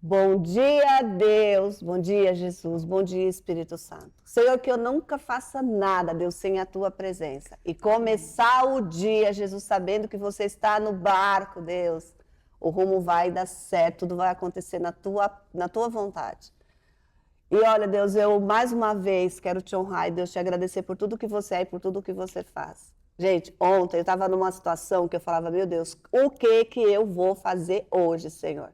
Bom dia, Deus. Bom dia, Jesus. Bom dia, Espírito Santo. Senhor, que eu nunca faça nada, Deus, sem a tua presença. E começar o dia, Jesus, sabendo que você está no barco, Deus. O rumo vai dar certo, tudo vai acontecer na tua vontade. E olha, Deus, eu mais uma vez quero te honrar e Deus te agradecer por tudo que você é e por tudo que você faz. Gente, ontem eu estava numa situação que eu falava, meu Deus, o que eu vou fazer hoje, Senhor?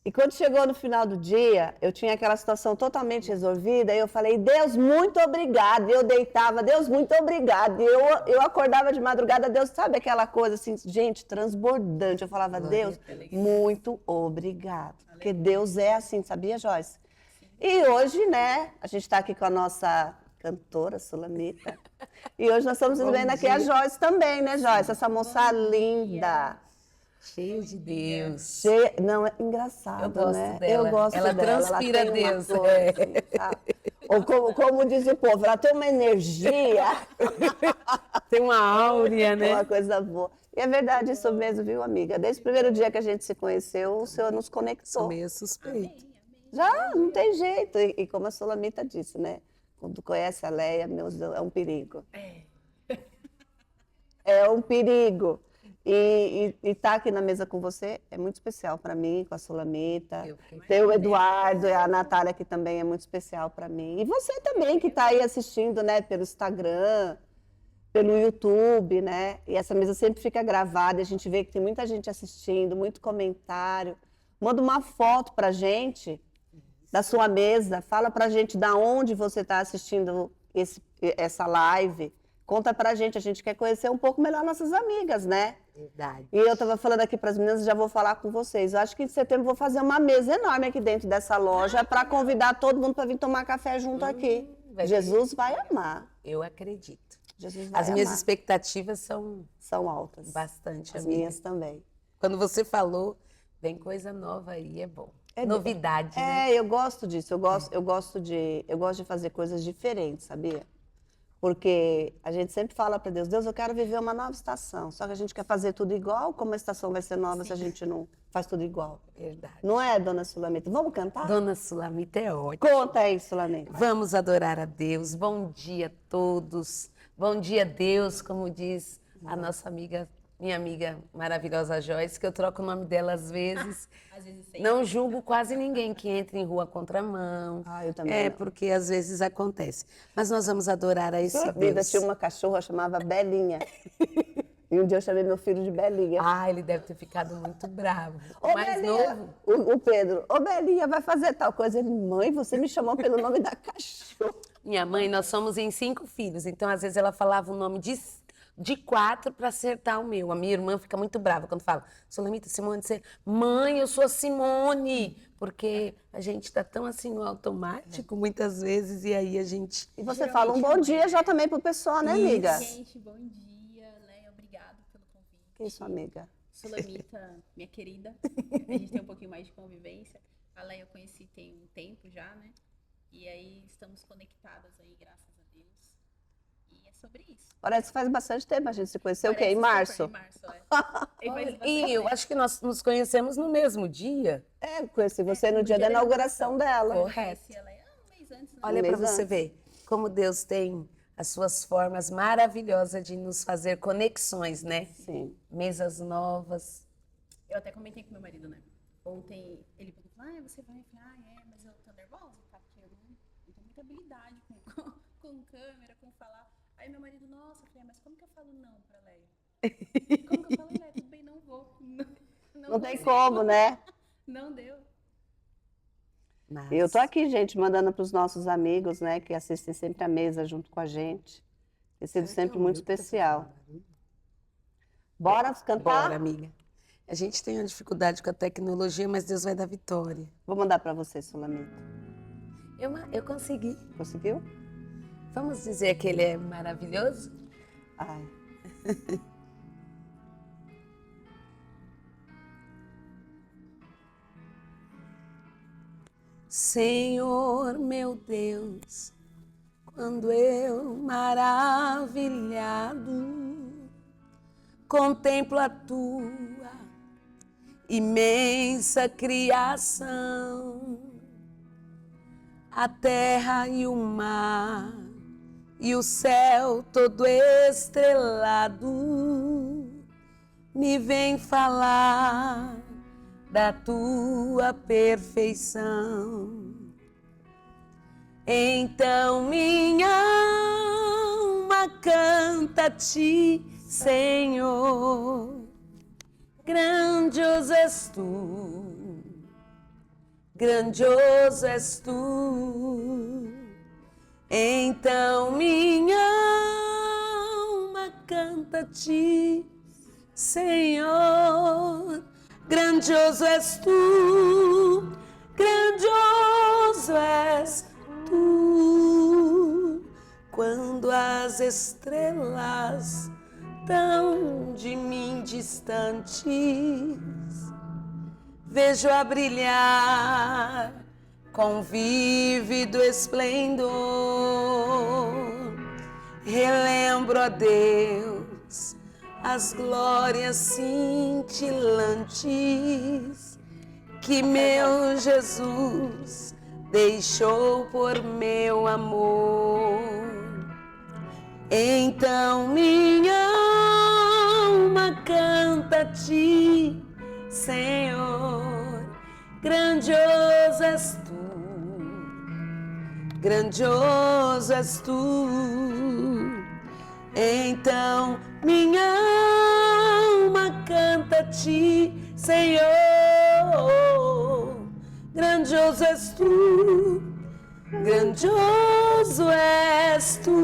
E quando chegou no final do dia, eu tinha aquela situação totalmente resolvida, e eu falei, Deus, muito obrigado. E eu deitava, Deus, muito obrigado. E eu acordava de madrugada, Deus, sabe aquela coisa assim, gente, transbordante. Eu falava, Deus, muito obrigado. Porque Deus é assim, sabia, Joyce? E hoje, né, a gente está aqui com a nossa cantora, Sulamita. E hoje nós estamos vendo aqui a Joyce também, né, Joyce? Essa moça linda. Cheio de Deus. Não, é engraçado, Eu gosto né? dela. Eu gosto Ela dela. transpira Ela tem uma Deus. coisa, assim, sabe? Ou como diz o povo, ela tem uma energia, Tem uma áurea, né? uma coisa boa. E é verdade isso mesmo, viu, amiga? Desde o primeiro dia que a gente se conheceu, o Senhor nos Sou conectou. meio suspeito. Já, não tem jeito. E como a Sulamita disse, né? Quando conhece a Leia, meu Deus, é um perigo. É um perigo. E estar aqui na mesa com você é muito especial para mim, com a Sulamita. Ter o Eduardo e a Natália, que também é muito especial para mim. E você também, que está aí assistindo, né, pelo Instagram, pelo YouTube, né? E essa mesa sempre fica gravada e a gente vê que tem muita gente assistindo, muito comentário. Manda uma foto para a gente da sua mesa, fala pra gente da onde você está assistindo essa live. Conta pra gente, a gente quer conhecer um pouco melhor nossas amigas, né? Verdade. E eu estava falando aqui para as meninas, já vou falar com vocês. Eu acho que em setembro vou fazer uma mesa enorme aqui dentro dessa loja para convidar todo mundo para vir tomar café junto aqui. Jesus vai amar. Eu acredito. Jesus vai As minhas amar. expectativas são São altas. bastante, As amiga. minhas também. Quando você falou, vem coisa nova aí, é bom. Novidade, né? Eu gosto disso. Eu gosto de fazer coisas diferentes, sabia? Porque a gente sempre fala para Deus, Deus, eu quero viver uma nova estação. Só que a gente quer fazer tudo igual. Como a estação vai ser nova se a gente não faz tudo igual? Verdade. Não é, dona Sulamita? Vamos cantar? Dona Sulamita é ótima. Conta aí, Sulamita. Vamos adorar a Deus. Bom dia a todos. Bom dia, Deus, como diz a nossa amiga, minha amiga maravilhosa Joyce, que eu troco o nome dela às vezes. Às vezes sem. Não julgo quase ninguém que entra em rua contramão. Eu também É, não. porque às vezes acontece. Mas nós vamos adorar a esse Sulamita Deus. tinha uma cachorra chamava Belinha. E um dia eu chamei meu filho de Belinha. Ah, ele deve ter ficado muito bravo. O Ô, mais Belinha, novo. o Pedro, ô Belinha, vai fazer tal coisa. Ele, mãe, você me chamou pelo nome da cachorra. Minha mãe, nós somos em 5 filhos, então às vezes ela falava o nome de 4 para acertar o meu. A minha irmã fica muito brava quando fala, Sulamita, Simone, você... Mãe, eu sou a Simone, porque a gente está tão assim no automático muitas vezes e aí a gente... E você fala um bom dia já também pro pessoal, né, amiga? Gente, bom dia, Leia, obrigado pelo convite. Que isso, amiga? Sulamita, minha querida, a gente tem um pouquinho mais de convivência. A Leia eu conheci tem um tempo já, né? E aí estamos conectadas aí, graças a Deus. E é sobre isso. Parece que faz bastante tempo a gente se conheceu, o quê? Em Parece março? super, Em março, é. E faz bastante E eu tempo. acho que nós nos conhecemos no mesmo dia. É, conheci você no dia da inauguração dela. Eu Correto. conheci a Leia um mês antes, né? Olha Um para mês você antes. ver como Deus tem as suas formas maravilhosas de nos fazer conexões, né? Sim. Mesas novas. Eu até comentei com meu marido, né? Ontem ele perguntou, você vai? Eu falei, mas eu tô nervosa, tá? Porque eu não tenho muita habilidade com câmera, com falar. Aí meu marido, nossa, eu falei, mas como que eu falo não pra Leia? Como que eu falo, Leia? Tudo bem, não vou. Não tem consigo. como, né? Não deu. Mas... E eu tô aqui, gente, mandando para os nossos amigos, né, que assistem sempre a mesa junto com a gente. Tem sido sempre muito especial. Bora cantar? Bora, amiga. A gente tem uma dificuldade com a tecnologia, mas Deus vai dar vitória. Vou mandar para você, Sulamita. Eu consegui. Conseguiu? Vamos dizer que ele é maravilhoso? Ai. Senhor, meu Deus, quando eu maravilhado contemplo a tua imensa criação, a terra e o mar, e o céu todo estrelado, me vem falar da tua perfeição. Então minha alma canta a ti, Senhor, grandioso és tu, grandioso és tu. Então minha alma canta a ti, Senhor, grandioso és tu, grandioso és tu. Quando as estrelas tão de mim distantes, vejo a brilhar com vívido esplendor. Relembro, ó Deus, as glórias cintilantes que meu Jesus deixou por meu amor. Então minha alma canta a ti, Senhor, grandioso és tu, grandioso és tu. Então minha alma canta a ti, Senhor, grandioso és tu, grandioso és tu.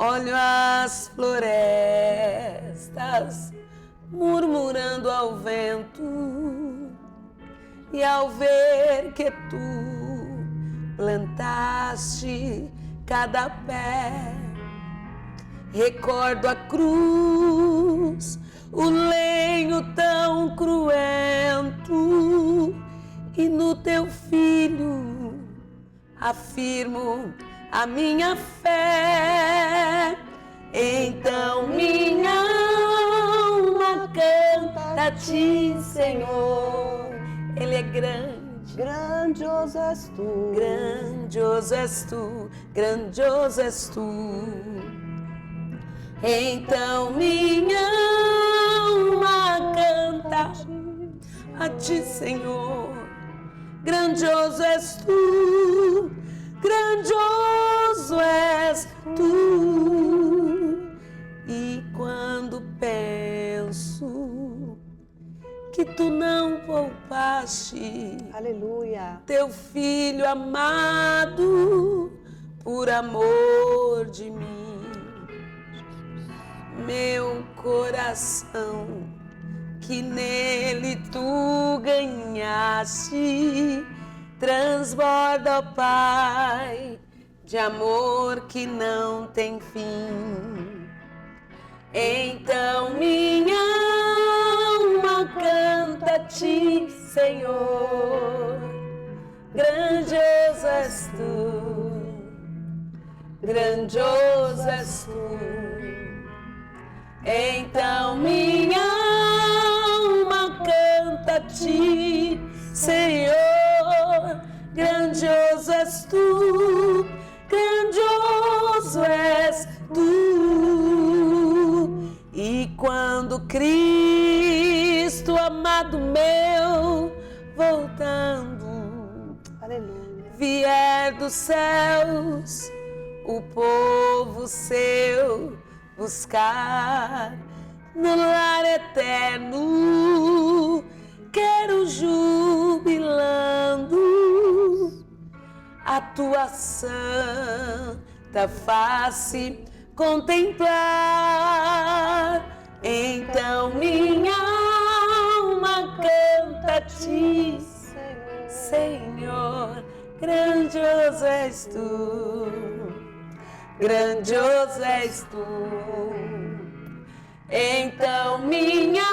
Olho as florestas murmurando ao vento, e ao ver que tu plantaste cada pé, recordo a cruz, o lenho tão cruento, e no teu filho afirmo a minha fé. Então minha alma canta a ti, Senhor, Ele é grande, Grandioso és tu, grandioso és tu, grandioso és tu. Então minha alma canta a ti, Senhor, grandioso és tu, grandioso és tu. E quando penso que tu não poupaste aleluia, teu filho amado por amor de mim, meu coração que nele tu ganhaste transborda, ó Pai, de amor que não tem fim. Então minha alma canta a ti, Senhor, grandioso és tu, grandioso és tu. Então minha alma canta a ti, Senhor, grandioso és tu, grandioso és tu. E quando Cristo, amado meu, voltando, aleluia, vier dos céus, o povo seu buscar no lar eterno, quero jubilando a tua santa face contemplar. Então minha alma canta a ti, Senhor, grandioso és tu, grandioso és tu. Então minha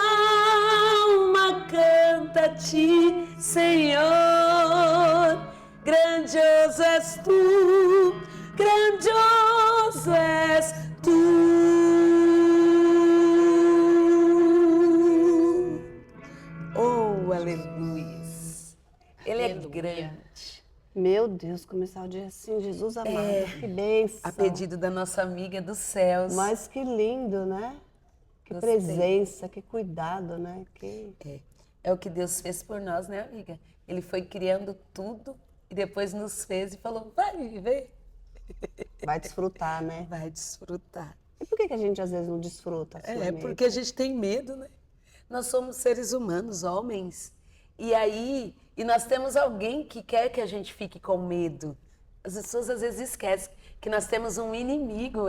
alma canta a ti, Senhor, grandioso és tu, grandioso és tu. Jesus. Ele é Aleluia. grande. Meu Deus, começar o dia assim, Jesus amado, que bênção. A pedido da nossa amiga dos céus. Mas que lindo, né? Que Gostei. presença, que cuidado, né? Que... É o que Deus fez por nós, né, amiga? Ele foi criando tudo e depois nos fez e falou, vai viver. Vai desfrutar, né? Vai desfrutar. E por que a gente às vezes não desfruta? Porque a gente tem medo, né? Nós somos seres humanos, homens. E nós temos alguém que quer que a gente fique com medo. As pessoas às vezes esquecem que nós temos um inimigo,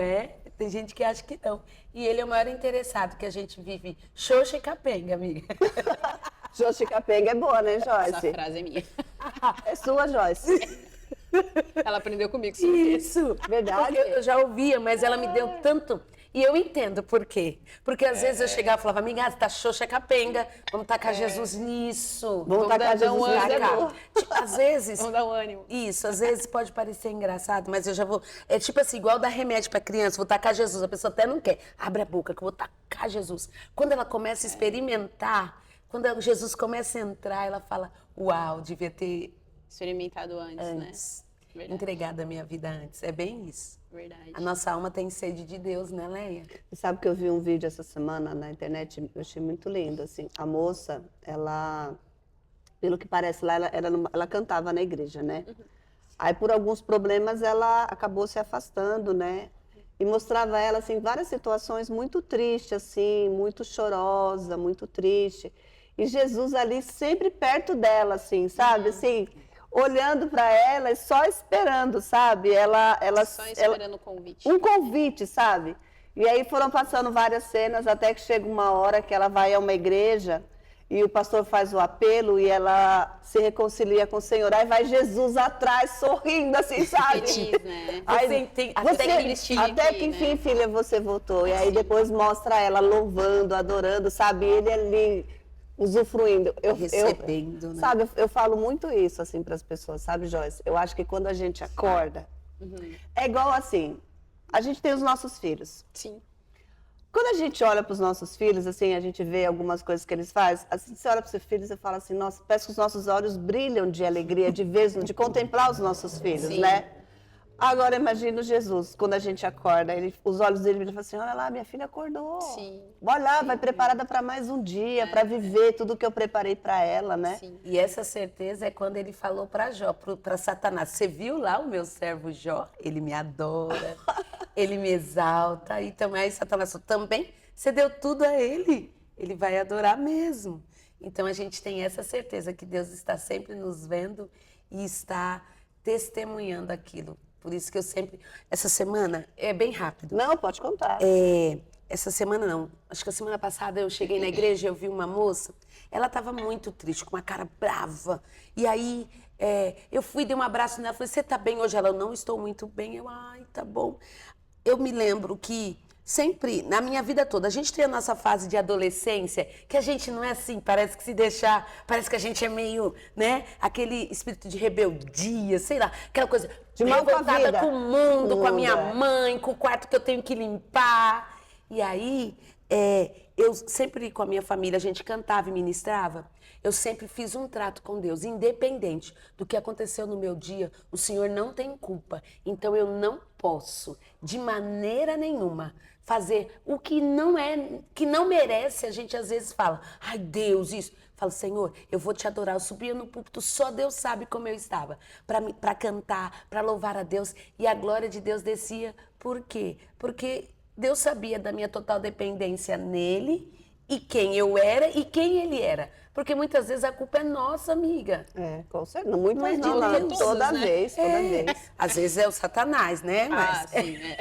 Tem gente que acha que não. E ele é o maior interessado, que a gente vive xoxa e capenga, amiga. Joyce Capenga é boa, né, Essa Joyce? frase é minha. É sua, Joyce. Ela aprendeu comigo sobre isso. Isso. Verdade. Porque eu já ouvia, mas ela me deu tanto... E eu entendo por quê. Porque às vezes eu chegava e falava, amiga, você tá xoxa é capenga, vamos tacar Jesus nisso. Vamos tacar dar Jesus um na ânimo. cara. Tipo, às vezes... Vamos dar um ânimo. Isso, às vezes pode parecer engraçado, mas eu já vou... É tipo assim, igual dar remédio pra criança, vou tacar Jesus, a pessoa até não quer. Abre a boca que eu vou tacar Jesus. Quando ela começa a experimentar, quando Jesus começa a entrar, ela fala, uau, devia ter Experimentado antes, né? Verdade. entregado a minha vida antes. É bem isso. Verdade. A nossa alma tem sede de Deus, né, Leia? Você sabe que eu vi um vídeo essa semana na internet, eu achei muito lindo, assim. A moça, ela, pelo que parece lá, ela cantava na igreja, né? Aí, por alguns problemas, ela acabou se afastando, né? E mostrava ela, assim, várias situações muito tristes, assim, muito chorosa, muito triste. E Jesus ali sempre perto dela, assim, sabe? Assim, olhando para ela e só esperando, sabe? Só esperando o convite. Um convite, sabe? E aí foram passando várias cenas até que chega uma hora que ela vai a uma igreja e o pastor faz o apelo e ela se reconcilia com o Senhor. Aí vai Jesus atrás, sorrindo assim, sabe? Feliz, né? Aí, até que enfim, né? filha, você voltou. E aí depois mostra ela louvando, adorando, sabe? Ele ali usufruindo. Recebendo, né? Sabe, eu falo muito isso assim para as pessoas, sabe, Joyce? Eu acho que quando a gente acorda, é igual assim, a gente tem os nossos filhos. Sim. Quando a gente olha para os nossos filhos, assim, a gente vê algumas coisas que eles fazem, assim, você olha para os seus filhos e fala assim, nossa, parece que os nossos olhos brilham de alegria, de ver, de contemplar os nossos filhos, Sim. né? Agora imagina o Jesus, quando a gente acorda, os olhos dele viram e falam assim, olha lá, minha filha acordou. Sim. Olha lá, vai preparada para mais um dia, para viver tudo que eu preparei para ela, né? Sim. E essa certeza é quando ele falou para Jó, para Satanás, você viu lá o meu servo Jó? Ele me adora, ele me exalta. E também Satanás falou, também você deu tudo a ele, ele vai adorar mesmo. Então a gente tem essa certeza que Deus está sempre nos vendo e está testemunhando aquilo. Por isso que eu sempre... Essa semana é bem rápido. Não, pode contar. Essa semana não. Acho que a semana passada eu cheguei na igreja e eu vi uma moça. Ela estava muito triste, com uma cara brava. E aí eu fui, dei um abraço nela. Falei, você tá bem hoje? Ela, não estou muito bem. Eu, ai, tá bom. Eu me lembro que sempre, na minha vida toda, a gente tem a nossa fase de adolescência, que a gente não é assim, parece que se deixar, parece que a gente é meio, né, aquele espírito de rebeldia, sei lá, aquela coisa De mal com a revoltada vida. com o mundo, com a minha É. mãe, com o quarto que eu tenho que limpar. E aí, eu sempre com a minha família, a gente cantava e ministrava. Eu sempre fiz um trato com Deus, independente do que aconteceu no meu dia, o Senhor não tem culpa. Então eu não posso, de maneira nenhuma, fazer o que não merece. A gente às vezes fala, ai Deus, isso. Falo, Senhor, eu vou te adorar. Eu subia no púlpito, só Deus sabe como eu estava, para cantar, para louvar a Deus. E a glória de Deus descia. Por quê? Porque Deus sabia da minha total dependência nele e quem eu era e quem ele era. Porque muitas vezes a culpa é nossa, amiga. Com certeza. Muito Não é mais de não, não, Deus, toda né? vez, toda vez. Às vezes é o Satanás, né? Ah, Mas, sim, né?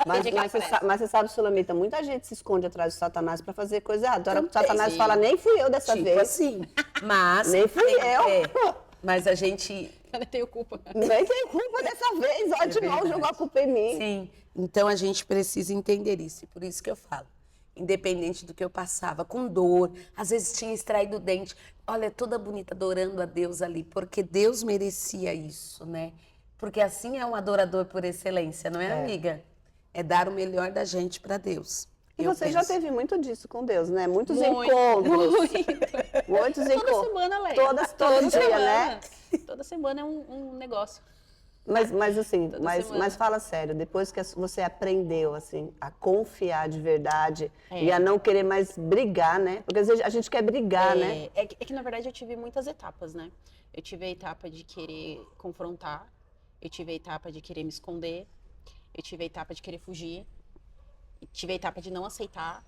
Mas, Tem que mas, você aparece. mas você sabe, Sulamita, muita gente se esconde atrás do Satanás para fazer coisa errada. A hora que o Satanás sim. fala, nem fui eu dessa tipo vez. assim. Mas. Nem fui eu. Mas a gente. Eu não tenho culpa. Nem tem culpa dessa vez. Olha, de novo verdade. jogou a culpa em mim. Sim. Então a gente precisa entender isso. E por isso que eu falo. Independente do que eu passava, com dor, às vezes tinha extraído o dente. Olha, toda bonita adorando a Deus ali, porque Deus merecia isso, né? Porque assim é um adorador por excelência, não é, amiga? É dar o melhor da gente para Deus. E Eu você já penso. teve muito disso com Deus, né? Muitos Muito, encontros. Muitos Toda encontros. semana, Leia. Todo dia, semana. né? Toda semana é um negócio. Mas assim, Toda mas semana. fala sério, depois que você aprendeu, assim, a confiar de verdade É. e a não querer mais brigar, né? Porque às vezes a gente quer brigar, né? É que, na verdade, eu tive muitas etapas, né? Eu tive a etapa de querer confrontar, eu tive a etapa de querer me esconder, eu tive a etapa de querer fugir, e tive a etapa de não aceitar,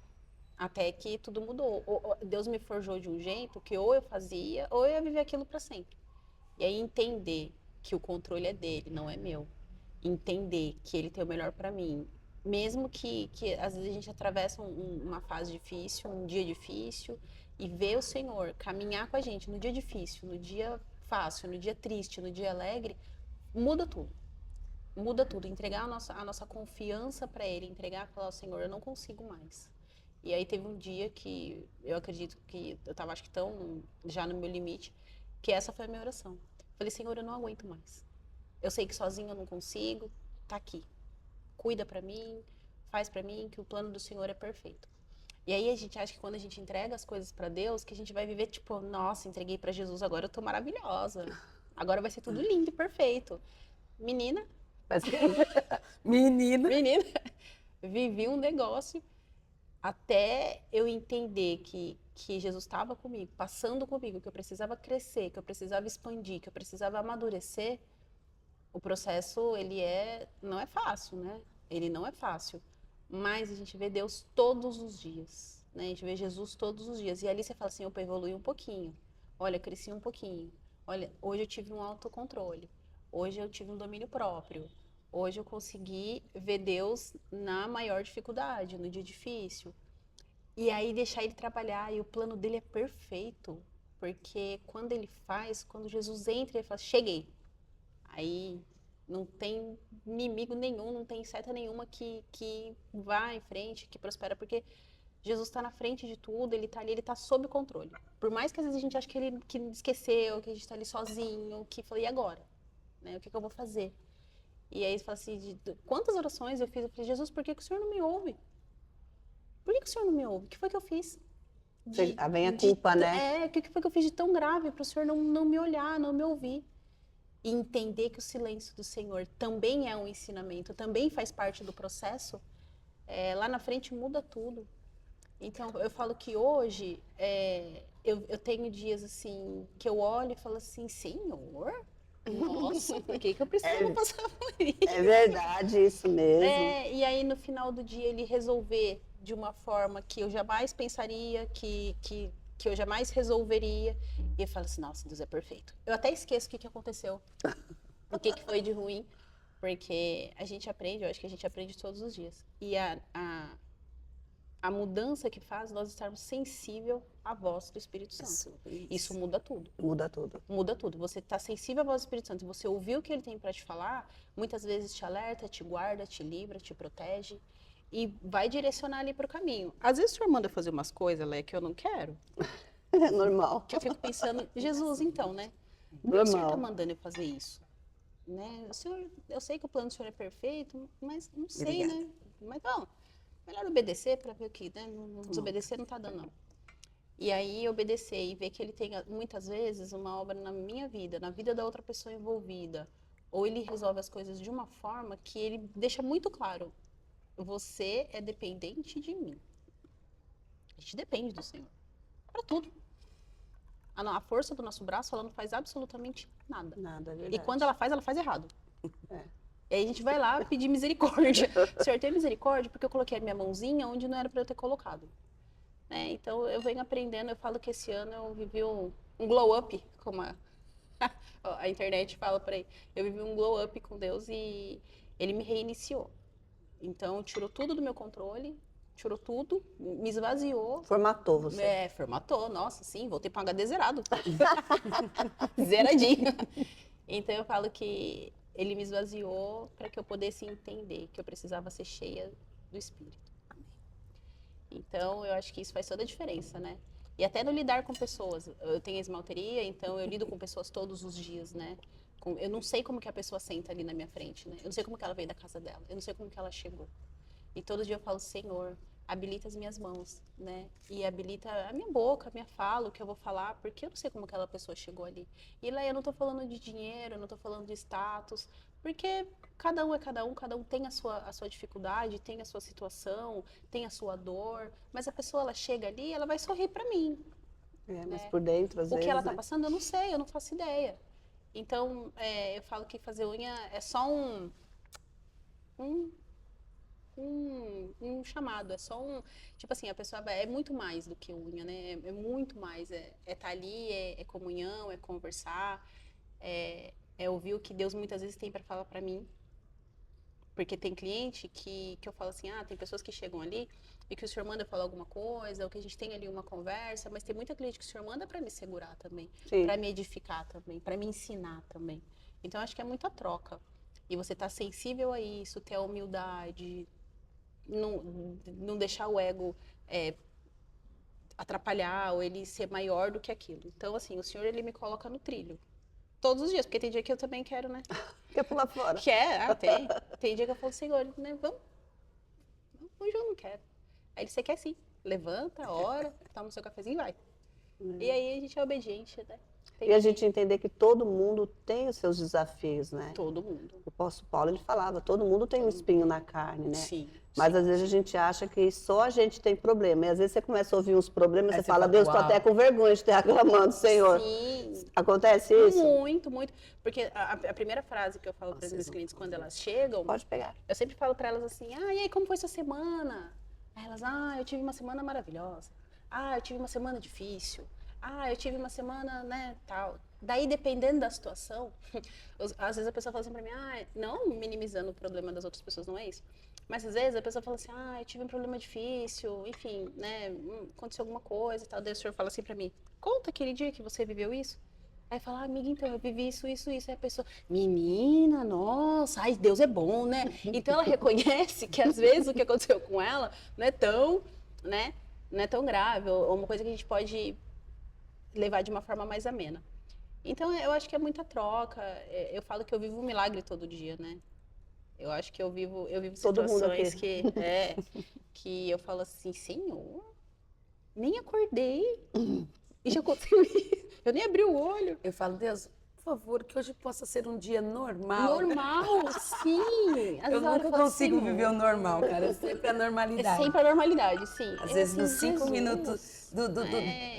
até que tudo mudou. Deus me forjou de um jeito que ou eu fazia, ou eu ia viver aquilo para sempre. E aí entender que o controle é dele, não é meu. Entender que ele tem o melhor para mim. Mesmo que às vezes a gente atravessa uma fase difícil, um dia difícil, e ver o Senhor caminhar com a gente no dia difícil, no dia fácil, no dia triste, no dia alegre, muda tudo. Muda tudo. Entregar a nossa confiança para Ele, entregar e falar ao Senhor, eu não consigo mais. E aí teve um dia que eu acredito que eu estava, acho que tão já no meu limite, que essa foi a minha oração. Falei, Senhor, eu não aguento mais. Eu sei que sozinho eu não consigo, tá aqui. Cuida pra mim, faz pra mim, que o plano do Senhor é perfeito. E aí a gente acha que quando a gente entrega as coisas pra Deus, que a gente vai viver tipo, nossa, entreguei pra Jesus, agora eu tô maravilhosa. Agora vai ser tudo lindo e perfeito. Menina, Mas Menina. menina, vivi um negócio até eu entender que Jesus estava comigo, passando comigo, que eu precisava crescer, que eu precisava expandir, que eu precisava amadurecer. O processo, não é fácil, né? Ele não é fácil. Mas a gente vê Deus todos os dias, né? A gente vê Jesus todos os dias. E ali você fala assim, opa, evolui um pouquinho. Olha, cresci um pouquinho. Olha, hoje eu tive um autocontrole. Hoje eu tive um domínio próprio. Hoje eu consegui ver Deus na maior dificuldade, no dia difícil. E aí deixar ele trabalhar. E o plano dele é perfeito. Porque quando ele faz, quando Jesus entra, ele fala, cheguei. Aí não tem inimigo nenhum, não tem seta nenhuma que vá em frente, que prospera, porque Jesus está na frente de tudo, ele está ali, ele está sob controle. Por mais que às vezes a gente ache que ele que esqueceu, que a gente está ali sozinho, que falei, e agora? Né? O que eu vou fazer? E aí ele fala assim, quantas orações eu fiz? Eu falei, Jesus, por que o Senhor não me ouve? Por que o Senhor não me ouve? O que foi que eu fiz? vem a culpa, né? O que foi que eu fiz de tão grave para o Senhor não me olhar, não me ouvir? E entender que o silêncio do Senhor também é um ensinamento, também faz parte do processo, lá na frente muda tudo. Então, eu falo que hoje, eu tenho dias assim, que eu olho e falo assim, Senhor, nossa, por que eu precisava passar por isso? É verdade, isso mesmo. E aí, no final do dia, ele resolver de uma forma que eu jamais pensaria, que eu jamais resolveria. E eu falo assim, nossa, Deus é perfeito. Eu até esqueço o que aconteceu, o que foi de ruim, porque a gente aprende, eu acho que a gente aprende todos os dias. E a mudança que faz nós estarmos sensível à voz do Espírito Santo. Isso muda tudo. Muda tudo. Muda tudo. Você está sensível à voz do Espírito Santo e você ouviu o que ele tem para te falar, muitas vezes te alerta, te guarda, te livra, te protege e vai direcionar ali para o caminho. Às vezes o senhor manda fazer umas coisas, Lé, que eu não quero, É normal. que eu fico pensando, Jesus, então, né? Por que o senhor está Normal. mandando eu fazer isso? Né? Eu sei que o plano do senhor é perfeito, mas não sei, Obrigada. né? Mas, bom, melhor obedecer para ver o que, né? Não desobedecer não tá dando, não. E aí, obedecer e ver que ele tem, muitas vezes, uma obra na minha vida, na vida da outra pessoa envolvida. Ou ele resolve as coisas de uma forma que ele deixa muito claro. Você é dependente de mim. A gente depende do Senhor. Para tudo. A força do nosso braço, ela não faz absolutamente nada. Nada, é verdade. E quando ela faz errado. É. E aí a gente vai lá pedir misericórdia. Senhor, tem misericórdia porque eu coloquei a minha mãozinha onde não era para eu ter colocado. Né? Então eu venho aprendendo, eu falo que esse ano eu vivi um glow up, como a internet fala por aí. Eu vivi um glow up com Deus e ele me reiniciou. Então tirou tudo do meu controle, tirou tudo, me esvaziou. Formatou você. Formatou, nossa, sim, voltei para um HD zerado. Zeradinho. Então eu falo que ele me esvaziou para que eu pudesse entender que eu precisava ser cheia do Espírito. Amém. Então eu acho que isso faz toda a diferença, né? E até no lidar com pessoas. Eu tenho esmalteria, então eu lido com pessoas todos os dias, né? Eu não sei como que a pessoa senta ali na minha frente, né? Eu não sei como que ela veio da casa dela. Eu não sei como que ela chegou. E todo dia eu falo, Senhor, habilita as minhas mãos, né? E habilita a minha boca, a minha fala, o que eu vou falar, porque eu não sei como aquela pessoa chegou ali. E lá eu não tô falando de dinheiro, eu não tô falando de status, porque cada um é cada um tem a sua dificuldade, tem a sua situação, tem a sua dor, mas a pessoa, ela chega ali, ela vai sorrir pra mim. Mas por dentro, às O vezes, que ela tá né? passando, eu não sei, eu não faço ideia. Então, eu falo que fazer unha é só um, um chamado, é só um. Tipo assim, a pessoa é muito mais do que unha, né? É muito mais. É tá ali, é comunhão, é conversar, é ouvir o que Deus muitas vezes tem para falar para mim. Porque tem cliente que eu falo assim, tem pessoas que chegam ali e que o senhor manda falar alguma coisa, ou que a gente tem ali uma conversa, mas tem muita cliente que o senhor manda para me segurar também, Sim. para me edificar também, para me ensinar também. Então, acho que é muita troca. E você tá sensível a isso, ter a humildade, não deixar o ego atrapalhar ou ele ser maior do que aquilo. Então, assim, o senhor, ele me coloca no trilho. Todos os dias, porque tem dia que eu também quero, né? Quer pular fora. Tem. Tem dia que eu falo, Senhor, né? Hoje eu não quero. Aí ele, você quer sim. Levanta, ora, toma o seu cafezinho e vai. E aí a gente é obediente, né? E a gente entender que todo mundo tem os seus desafios, né? Todo mundo. O apóstolo Paulo, ele falava, todo mundo tem um espinho na carne, né? Sim. Mas às vezes a gente acha que só a gente tem problema. E às vezes você começa a ouvir uns problemas, Aí você você fala, fala, Deus, tô "Uau." até com vergonha de ter reclamando, Senhor. Sim. Acontece isso? Muito, muito. Porque a primeira frase que eu falo para as minhas clientes quando elas chegam, Pode pegar. eu sempre falo para elas assim, e aí, como foi sua semana? Aí elas, eu tive uma semana maravilhosa. Eu tive uma semana difícil. Eu tive uma semana, né, tal. Daí, dependendo da situação, às vezes a pessoa fala assim pra mim, não minimizando o problema das outras pessoas, não é isso. Mas às vezes a pessoa fala assim, eu tive um problema difícil, enfim, né, aconteceu alguma coisa e tal. Daí o senhor fala assim pra mim, conta aquele dia que você viveu isso. Aí fala, amiga, então eu vivi isso. Aí a pessoa, menina, nossa, Deus é bom, né? Então ela reconhece que às vezes o que aconteceu com ela não é tão, né, não é tão grave, ou uma coisa que a gente pode levar de uma forma mais amena. Então eu acho que é muita troca. Eu falo que eu vivo um milagre todo dia, né? Eu acho que eu vivo Todo mundo aqui. situações que eu falo assim, Senhor, nem acordei. E já aconteceu isso. Eu nem abri o olho. Eu falo, Deus, por favor, que hoje possa ser um dia normal. Normal, sim. Às Eu vezes nunca falo, consigo Senhor, viver o normal, cara. É sempre a É normalidade. sempre a normalidade, sim. Às Eu, vezes, assim, nos 5 Jesus, minutos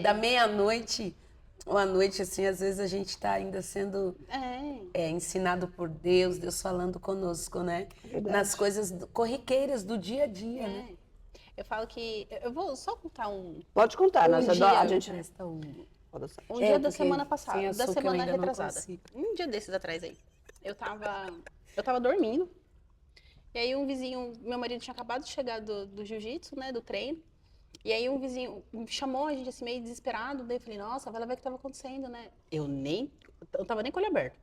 da meia-noite, ou à noite, assim, às vezes a gente está ainda sendo ensinado por Deus, Deus falando conosco, né? Verdade. Nas coisas corriqueiras do dia a dia, né? Eu falo que... Eu vou só contar Pode contar, Um nossa, dia- a gente... Presta um- um dia da porque semana sem passada, da açúcar eu semana ainda não retrasada. consigo. Um dia desses atrás aí. Eu tava dormindo. E aí um vizinho, meu marido tinha acabado de chegar do jiu-jitsu, né, do treino. E aí um vizinho me chamou, a gente assim meio desesperado. Daí eu falei, nossa, vai lá ver o que tava acontecendo, né? Eu tava nem com o olho aberto.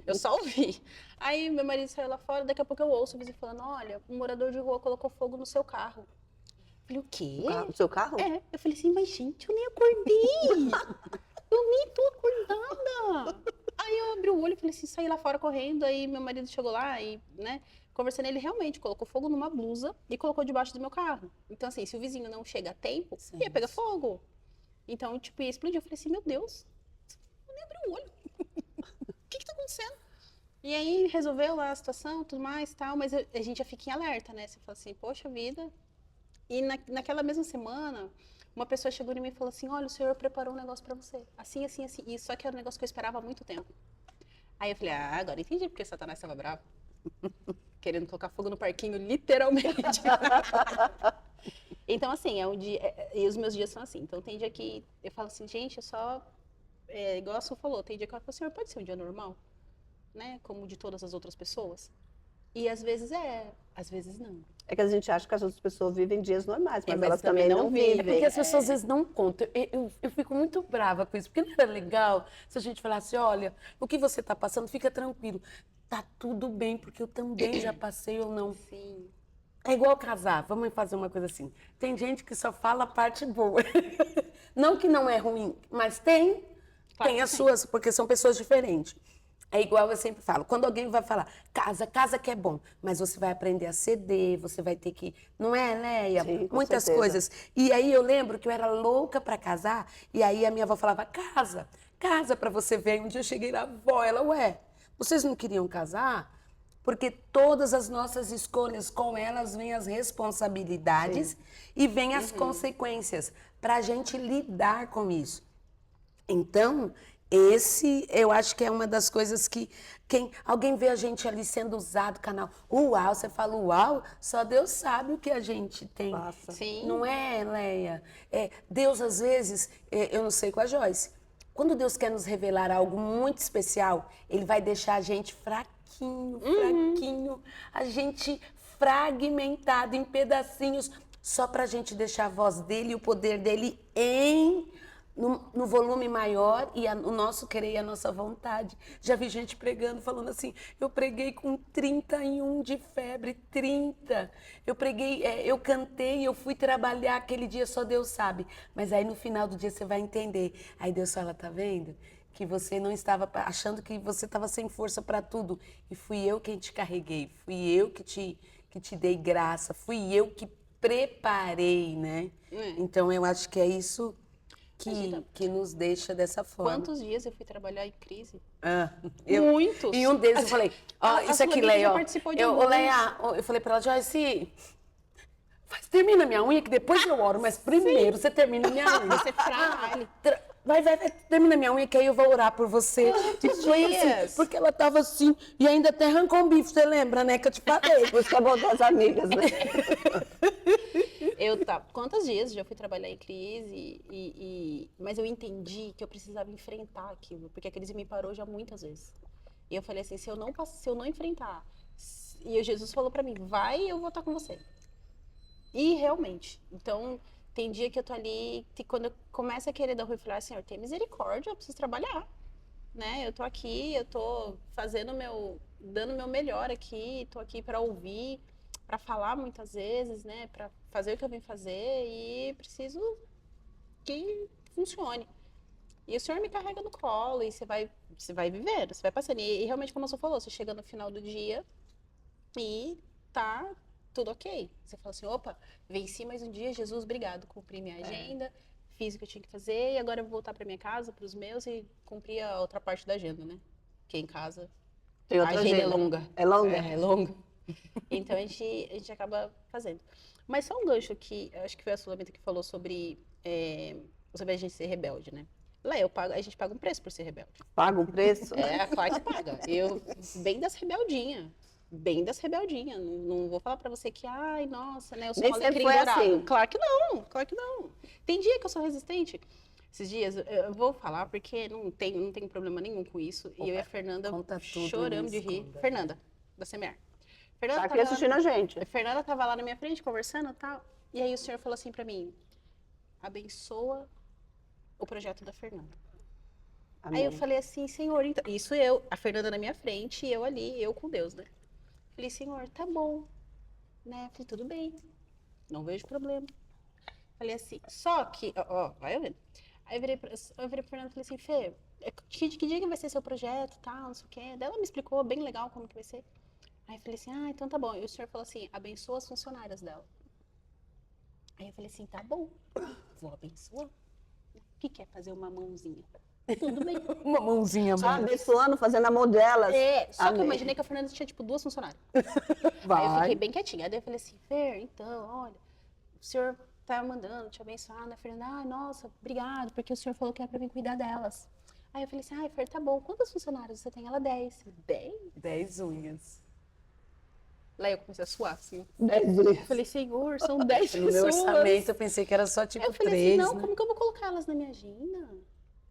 Eu só ouvi. Aí meu marido saiu lá fora, daqui a pouco eu ouço o vizinho falando, olha, um morador de rua colocou fogo no seu carro. Eu falei, o quê? O seu carro? Eu falei assim, mas gente, eu nem acordei. Eu nem tô acordada. Aí eu abri o olho e falei assim, saí lá fora correndo. Aí meu marido chegou lá e, né, conversando, ele realmente colocou fogo numa blusa e colocou debaixo do meu carro. Então, assim, se o vizinho não chega a tempo, ia pegar fogo. Então, tipo, ia explodir. Eu falei assim, meu Deus, eu nem abri o olho. O que tá acontecendo? E aí resolveu lá a situação, tudo mais e tal, mas a gente já fica em alerta, né? Você fala assim, poxa vida. E naquela mesma semana, uma pessoa chegou em mim e falou assim, olha, o senhor preparou um negócio pra você. Assim, assim, assim. E só que era um negócio que eu esperava há muito tempo. Aí eu falei, agora entendi porque Satanás estava bravo. Querendo colocar fogo no parquinho, literalmente. Então, assim, é um dia... e os meus dias são assim. Então, tem dia que eu falo assim, gente, eu só... igual a Su falou, tem dia que eu falo, senhor, pode ser um dia normal? Né? Como de todas as outras pessoas. E às vezes às vezes não. É que a gente acha que as outras pessoas vivem dias normais, mas Mas elas também não É vivem. porque as pessoas às vezes não contam. Eu fico muito brava com isso, porque não era legal se a gente falasse, olha, o que você está passando, fica tranquilo. Tá tudo bem, porque eu também já passei ou não. Sim. É igual casar, vamos fazer uma coisa assim. Tem gente que só fala a parte boa. Não que não é ruim, mas tem as suas, porque são pessoas diferentes. É igual eu sempre falo, quando alguém vai falar, casa que é bom, mas você vai aprender a ceder, você vai ter que... Não é, Leia? Sim, com Muitas certeza. coisas. E aí eu lembro que eu era louca para casar, e aí a minha avó falava, casa para você ver. Aí um dia eu cheguei lá, vó, ela, ué, vocês não queriam casar? Porque todas as nossas escolhas, com elas vêm as responsabilidades e vêm as consequências, para a gente lidar com isso. Então, eu acho que é uma das coisas que alguém vê a gente ali sendo usado, canal, uau, você fala uau, só Deus sabe o que a gente tem. Passa. Sim. Não é, Leia? Deus, às vezes, eu não sei com a Joyce, quando Deus quer nos revelar algo muito especial, Ele vai deixar a gente fraquinho, a gente fragmentado em pedacinhos, só para a gente deixar a voz dele e o poder dele no volume maior e o nosso querer e a nossa vontade. Já vi gente pregando, falando assim, eu preguei com 31 de febre, 30. Eu preguei, eu cantei, eu fui trabalhar aquele dia, só Deus sabe. Mas aí no final do dia você vai entender. Aí Deus fala, tá vendo? Que você não estava achando que você estava sem força para tudo. E fui eu quem te carreguei, fui eu que te dei graça, fui eu que preparei, né? Então eu acho que é isso que nos deixa dessa forma. Quantos dias eu fui trabalhar em crise? Muitos. Em um deles eu falei, isso aqui, Leia, Leia, eu falei pra ela, Joyce, termina minha unha que depois eu oro, mas primeiro você termina minha unha. Você trabalha. Vai, termina minha unha que aí eu vou orar por você. Foi assim, porque ela tava assim, e ainda até arrancou um bife, você lembra, né, que eu te falei. Por isso que voltou as amigas, né? Quantos dias já fui trabalhar em crise, mas eu entendi que eu precisava enfrentar aquilo, porque a crise me parou já muitas vezes. E eu falei assim, se eu não enfrentar, e Jesus falou pra mim, vai, eu vou estar com você. E realmente, então, tem dia que eu tô ali, que quando eu começo a querer dar ruim, eu falo, Senhor, tem misericórdia, eu preciso trabalhar, né? Eu tô aqui, eu tô dando o meu melhor aqui, tô aqui pra ouvir, para falar muitas vezes, né, para fazer o que eu vim fazer e preciso que funcione. E o Senhor me carrega no colo e você vai vivendo, você vai passando. E realmente, como você falou, você chega no final do dia e tá tudo ok. Você fala assim, opa, venci mais um dia, Jesus, obrigado, cumpri minha agenda, fiz o que eu tinha que fazer e agora eu vou voltar para minha casa, para os meus e cumprir a outra parte da agenda, né? Porque em casa Tem a outra agenda é agenda. longa. É longa? É longa. Então a gente acaba fazendo. Mas só um gancho que acho que foi a Sulamita que falou sobre a gente ser rebelde, né? Lá a gente paga um preço por ser rebelde. Paga um preço? Claro que paga. Eu, bem das rebeldinhas. Não vou falar pra você que, ai, nossa, né? Eu sou Nem uma sempre alecrim foi dourado. assim. Claro que não. Tem dia que eu sou resistente. Esses dias, eu vou falar porque não tem problema nenhum com isso. E eu e a Fernanda choramos de rir. Conta. Fernanda, da CMR. Tá aqui assistindo a gente. A Fernanda tava lá na minha frente, conversando e tal. E aí o senhor falou assim pra mim, abençoa o projeto da Fernanda. Amém. Aí eu falei assim, Senhor, então... Isso a Fernanda na minha frente e eu ali, eu com Deus, né? Falei, Senhor, tá bom. Né? Falei, tudo bem. Não vejo problema. Falei assim, só que... vai vendo. Aí eu virei pra Fernanda e falei assim, Fê, que dia que vai ser seu projeto, tal, não sei o quê. Daí ela me explicou bem legal como que vai ser. Aí eu falei assim, então tá bom. E o senhor falou assim, abençoa as funcionárias dela. Aí eu falei assim, tá bom, vou abençoar. O que é fazer uma mãozinha? Tudo bem. Uma mãozinha, Só abençoando, fazendo a mão delas. Só que Amém. eu imaginei que a Fernanda tinha, 2 funcionárias. Vai. Aí eu fiquei bem quietinha. Aí eu falei assim, Fer, então, olha, o senhor tá mandando te abençoar, né, Fernanda? Nossa, obrigado, porque o senhor falou que era pra mim cuidar delas. Aí eu falei assim, Fer, tá bom, quantos funcionários você tem? Ela, 10. 10? 10 unhas. Lá eu comecei a suar, assim. 10 Eu dias. falei, Senhor, são 10 No pessoas. meu orçamento eu pensei que era só tipo Eu falei 3, assim, não, né? como que eu vou colocar elas na minha agenda?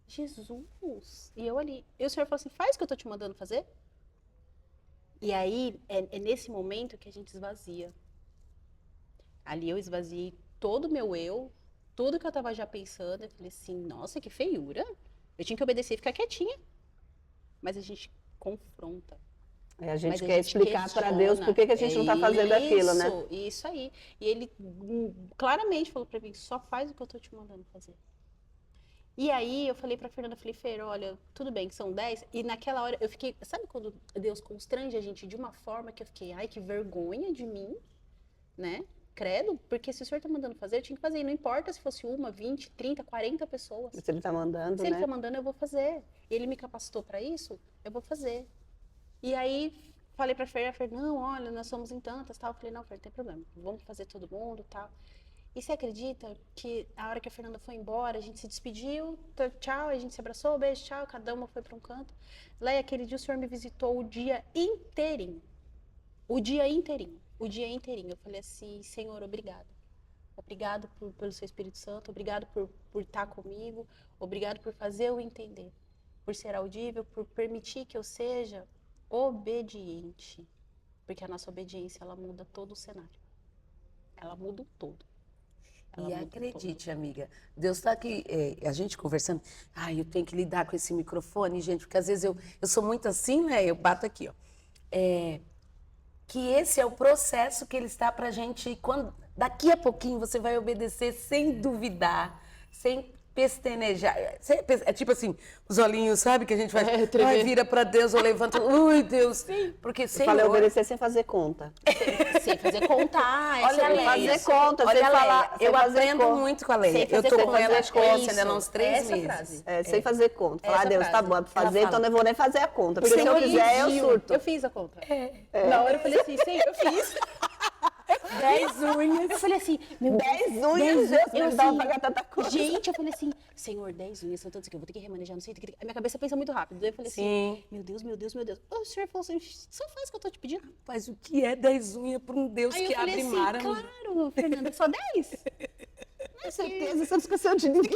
Jesus. E eu ali. E o senhor falou assim, faz o que eu tô te mandando fazer. E aí, é nesse momento que a gente esvazia. Ali eu esvaziei todo o meu eu, tudo que eu tava já pensando. Eu falei assim, nossa, que feiura. Eu tinha que obedecer e ficar quietinha. Mas a gente confronta. A gente Mas a quer gente explicar para questiona. Deus por que a gente não está fazendo aquilo, né? Isso aí. E ele claramente falou para mim, só faz o que eu tô te mandando fazer. E aí eu falei pra Fernanda, falei, Fer, olha, tudo bem que são 10. E naquela hora eu fiquei, sabe quando Deus constrange a gente de uma forma que eu fiquei, ai, que vergonha de mim, né? Credo, porque se o senhor tá mandando fazer, eu tinha que fazer. E não importa se fosse 1, 20, 30, 40 pessoas. Se ele tá mandando, Se ele né? tá mandando, eu vou fazer. Ele me capacitou pra isso, eu vou fazer. E aí falei pra Fer, a Fer, não, olha, nós somos em tantas, tal. Eu falei, não, Fer, não tem problema, vamos fazer todo mundo, tal. E você acredita que a hora que a Fernanda foi embora, a gente se despediu, tchau, a gente se abraçou, beijo, tchau, cada uma foi pra um canto. Lá, e aquele dia o senhor me visitou o dia inteirinho. O dia inteirinho. O dia inteirinho. Eu falei assim, Senhor, obrigado. Obrigado pelo seu Espírito Santo, obrigado por estar comigo, obrigado por fazer eu entender, por ser audível, por permitir que eu seja obediente. Porque a nossa obediência, ela muda todo o cenário. Ela muda o todo. Ela E muda o acredite, amiga, Deus está aqui, a gente conversando. Ai, eu tenho que lidar com esse microfone, gente, porque às vezes eu sou muito assim, né? Eu bato aqui, ó. Que esse é o processo que ele está pra gente. Quando, daqui a pouquinho você vai obedecer sem duvidar, sem pestanejar. É tipo assim, os olhinhos, sabe? Que a gente faz. Ai, vira pra Deus, ou levanta. Ui, Deus. Porque Eu Senhor. falei obedecer sem fazer conta. Sem fazer contar. Olha a sem Léia. fazer conta, Olha sem a falar, Léia. sem Eu fazer aprendo conta. muito com a Léia. Sem Eu fazer tô com conta. ela É na Escócia, isso. ainda há uns 3 Essa meses. frase. Sem fazer conta. Falar, Essa Deus, tá frase. bom, é pra Ela fazer, fala. então eu não vou nem fazer a conta. Porque se eu Senhor, fizer, eu pediu. surto. Eu fiz a conta. Na hora eu falei assim, Senhor, eu fiz. 10 unhas. Eu falei assim, meu 10 unhas, 10 Deus, eu não dá assim, pra pagar tanta coisa. Gente, eu falei assim, Senhor, 10 unhas, são todas que eu vou ter que remanejar, não sei o que. A minha cabeça pensa muito rápido. Daí eu falei Sim. assim, meu Deus, meu Deus, meu Deus. O senhor falou assim, só faz o que eu tô te pedindo. Mas o que é 10 unhas para um Deus Aí que eu falei abre assim, mar, amiga? claro, Fernanda, só 10? Com certeza, você não esqueceu de ninguém.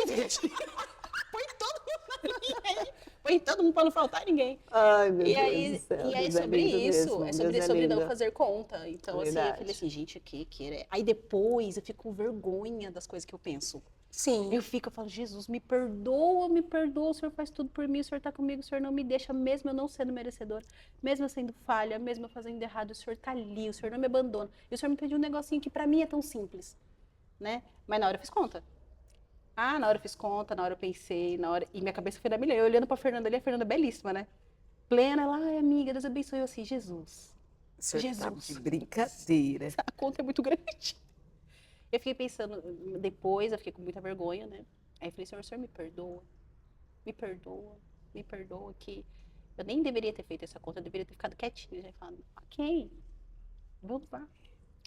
Põe todo mundo na linha aí. Põe todo mundo pra não faltar ninguém. Ai, meu E Deus aí, do céu. e aí Deus é sobre lindo isso, mesmo, é Deus sobre não lindo. fazer conta. Então, assim, eu Verdade. falei assim, gente, o que é? Aí depois eu fico com vergonha das coisas que eu penso. Sim. Eu falo, Jesus, me perdoa, o Senhor faz tudo por mim, o Senhor tá comigo, o Senhor não me deixa, mesmo eu não sendo merecedora, mesmo eu sendo falha, mesmo eu fazendo errado, o Senhor tá ali, o Senhor não me abandona. E o Senhor me pediu um negocinho que pra mim é tão simples, né? Mas na hora eu fiz conta. Ah, na hora eu fiz conta, na hora eu pensei, na hora... E minha cabeça foi da milhão. Eu olhando pra Fernanda ali, a Fernanda belíssima, né? Plena, ela, ai, amiga, Deus abençoe. Eu assim, Jesus, O senhor tá Jesus. de brincadeira. a conta é muito grande. Eu fiquei pensando, depois eu fiquei com muita vergonha, né? Aí eu falei, Senhor, me perdoa, me perdoa, que eu nem deveria ter feito essa conta, eu deveria ter ficado quietinha, já falando, ok, vamos lá.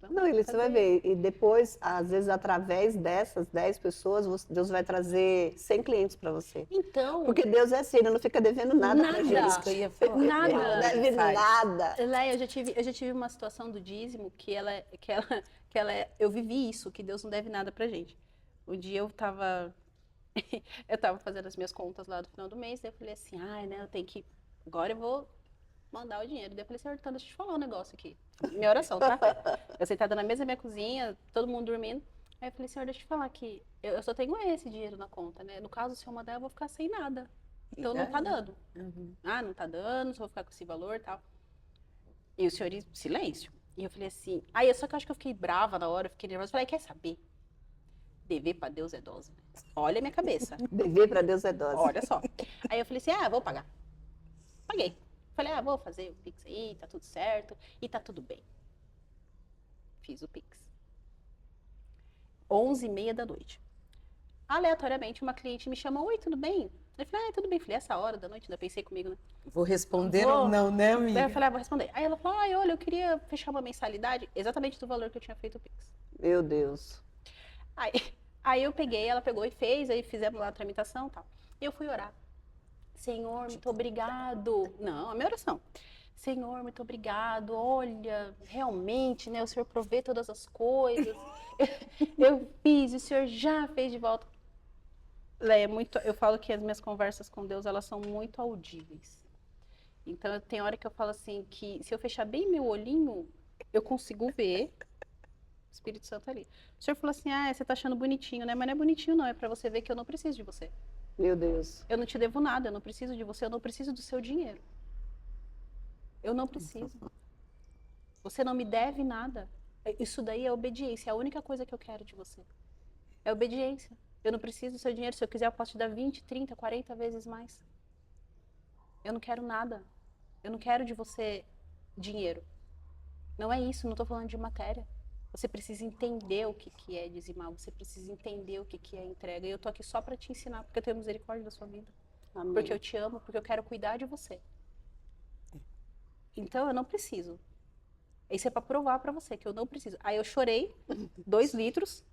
Não, ele, você vai ver. E depois, às vezes, através dessas 10 pessoas, Deus vai trazer 100 clientes para você. Então, Porque Deus é assim, ele não fica devendo nada pra Nada. gente. Isso que eu ia falar. Nada. Ele não deve Faz. nada. Léia, eu já tive uma situação do dízimo eu vivi isso, que Deus não deve nada pra gente. Um dia eu tava fazendo as minhas contas lá do final do mês, daí eu falei assim, ai, né, agora eu vou mandar o dinheiro. Daí eu falei, Senhor, então deixa eu te falar um negócio aqui. Minha oração, tá? Eu sentada na mesa da minha cozinha, todo mundo dormindo. Aí eu falei, Senhor, deixa eu te falar que eu só tenho esse dinheiro na conta, né? No caso, se eu mandar, eu vou ficar sem nada. Então não tá dando. Uhum. Ah, não tá dando, só vou ficar com esse valor e tal. E o senhor em silêncio. E eu falei assim, só que eu acho que eu fiquei brava na hora, eu fiquei nervosa. Eu falei, quer saber? Dever pra Deus é dose. Olha a minha cabeça. Dever para Deus é dose. Olha só. Aí eu falei assim, vou pagar. Paguei. Falei, vou fazer o Pix aí, tá tudo certo. E tá tudo bem. Fiz o Pix. 11h30 da noite. Aleatoriamente, uma cliente me chamou, oi, tudo bem? Eu falei, tudo bem. Falei, essa hora da noite, ainda pensei comigo, né? Vou responder Vou. ou não, né, amiga? Daí eu falei, vou responder. Aí ela falou, olha, eu queria fechar uma mensalidade exatamente do valor que eu tinha feito o Pix. Meu Deus. Aí eu peguei, ela pegou e fez, aí fizemos lá a tramitação e tal. E eu fui orar. Senhor, muito obrigado. Não, a minha oração. Senhor, muito obrigado. Olha, realmente, né? O Senhor provê todas as coisas. Eu fiz, o Senhor já fez de volta. Léia, eu falo que as minhas conversas com Deus, elas são muito audíveis. Então, tem hora que eu falo assim, que se eu fechar bem meu olhinho, eu consigo ver o Espírito Santo ali. O Senhor falou assim, você tá achando bonitinho, né? Mas não é bonitinho não, é pra você ver que eu não preciso de você. Meu Deus. Eu não te devo nada, eu não preciso de você, eu não preciso do seu dinheiro. Eu não preciso. Você não me deve nada. Isso daí é obediência, é a única coisa que eu quero de você. É obediência. Eu não preciso do seu dinheiro. Se eu quiser, eu posso te dar 20, 30, 40 vezes mais. Eu não quero nada. Eu não quero de você dinheiro. Não é isso, não estou falando de matéria. Você precisa entender o que é dizimar, você precisa entender o que é entrega. E eu tô aqui só para te ensinar, porque eu tenho misericórdia da sua vida. Amém. Porque eu te amo, porque eu quero cuidar de você. Então eu não preciso. Isso é para provar para você que eu não preciso. Aí eu chorei 2 litros,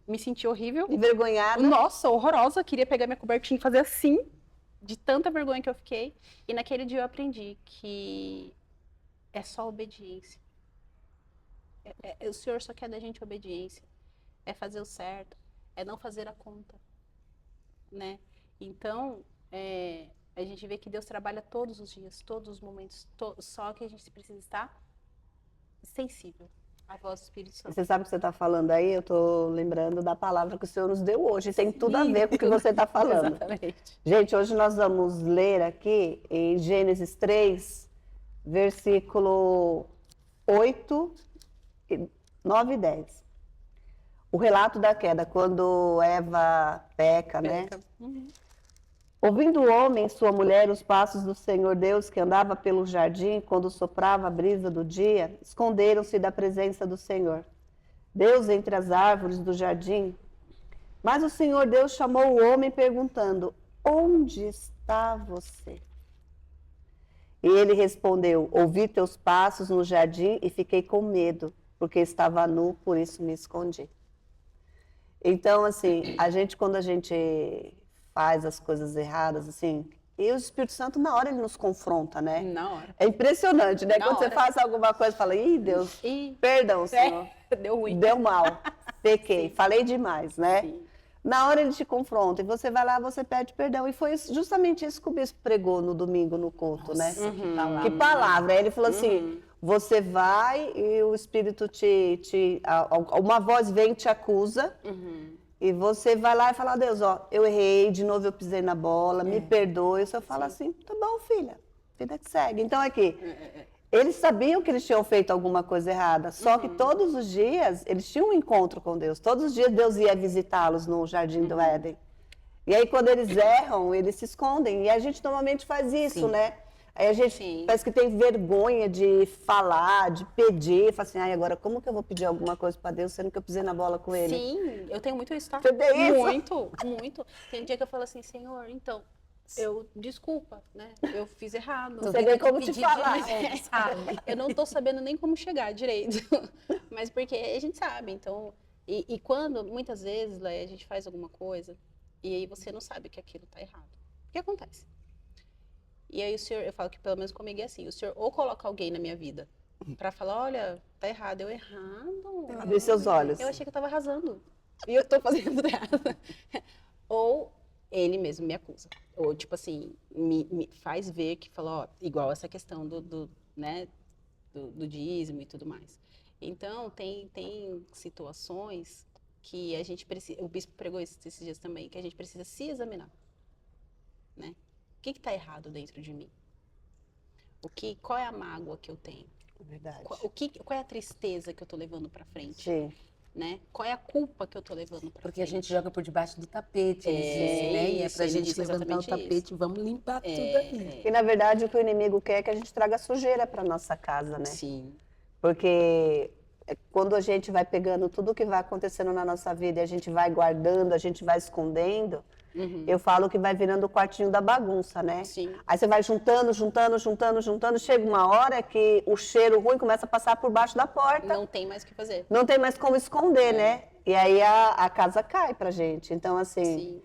me senti horrível. Envergonhada. Nossa, horrorosa. Queria pegar minha cobertinha e fazer assim, de tanta vergonha que eu fiquei. E naquele dia eu aprendi que é só obediência. O Senhor só quer da gente obediência. É fazer o certo. É não fazer a conta. Né? Então, a gente vê que Deus trabalha todos os dias, todos os momentos. Só que a gente precisa estar sensível à voz do Espírito Santo. Você sabe o que você está falando aí? Eu estou lembrando da palavra que o Senhor nos deu hoje. Tem tudo a ver com o que você está falando. Exatamente. Gente, hoje nós vamos ler aqui em Gênesis 3, versículo 8, 9 e 10. O relato da queda, quando Eva peca, né? Uhum. Ouvindo o homem e sua mulher os passos do Senhor Deus que andava pelo jardim quando soprava a brisa do dia, esconderam-se da presença do Senhor. Deus entre as árvores do jardim. Mas o Senhor Deus chamou o homem perguntando: onde está você? E ele respondeu: ouvi teus passos no jardim e fiquei com medo, porque estava nu, por isso me escondi. Então, assim, quando a gente faz as coisas erradas, assim, e o Espírito Santo, na hora, ele nos confronta, né? Na hora. É impressionante, né? Na Quando você hora. faz alguma coisa, fala: ih, Deus, perdão, Senhor. Deu ruim. Deu mal, pequei, falei demais, né? Sim. Na hora ele te confronta e você vai lá, você pede perdão. E foi justamente isso que o bispo pregou no domingo no culto, né? Que palavra. Aí ele falou assim: você vai e o Espírito uma voz vem e te acusa. E você vai lá e fala: Deus, ó, eu errei, de novo eu pisei na bola, me perdoe. E você fala assim: tá bom, filha, vida que segue. Então aqui, eles sabiam que eles tinham feito alguma coisa errada, só que todos os dias eles tinham um encontro com Deus. Todos os dias Deus ia visitá-los no Jardim do Éden. E aí quando eles erram, eles se escondem. E a gente normalmente faz isso, né? Aí a gente parece que tem vergonha de falar, de pedir. Fala assim: ai, agora como que eu vou pedir alguma coisa para Deus, sendo que eu pisei na bola com ele? Sim, eu tenho muito isso, tá? Você tem isso? Muito, muito. Tem dia que eu falo assim: Senhor, então, desculpa, né? Eu fiz errado. Não sei nem como te Pedir falar. sabe? Eu não tô sabendo nem como chegar direito. Mas porque a gente sabe, então... E quando, muitas vezes, Leia, a gente faz alguma coisa e aí você não sabe que aquilo tá errado. O que acontece? E aí o Senhor, eu falo que pelo menos comigo é assim, o Senhor ou coloca alguém na minha vida pra falar: olha, tá errado. Eu errado? Abrir seus olhos. Eu achei que eu tava arrasando. E eu tô fazendo tudo errado. Ou ele mesmo me acusa. Ou, tipo assim, me faz ver que fala, ó, igual essa questão do dízimo e tudo mais. Então, tem situações que a gente precisa, o bispo pregou esses dias também, que a gente precisa se examinar, né? O que tá errado dentro de mim? Qual é a mágoa que eu tenho? Verdade. Qual é a tristeza que eu tô levando pra frente? Sim. Né? Qual é a culpa que eu tô levando pra frente? Porque a gente joga por debaixo do tapete, eles dizem, né? E é pra ele gente disse levantar o exatamente tapete, vamos limpar tudo ali. E na verdade o que o inimigo quer é que a gente traga sujeira para nossa casa, né? Sim. Porque quando a gente vai pegando tudo o que vai acontecendo na nossa vida e a gente vai guardando, a gente vai escondendo, eu falo que vai virando o quartinho da bagunça, né? Sim. Aí você vai juntando, chega uma hora que o cheiro ruim começa a passar por baixo da porta. Não tem mais o que fazer. Não tem mais como esconder, né? E aí a casa cai pra gente. Então, assim, Sim.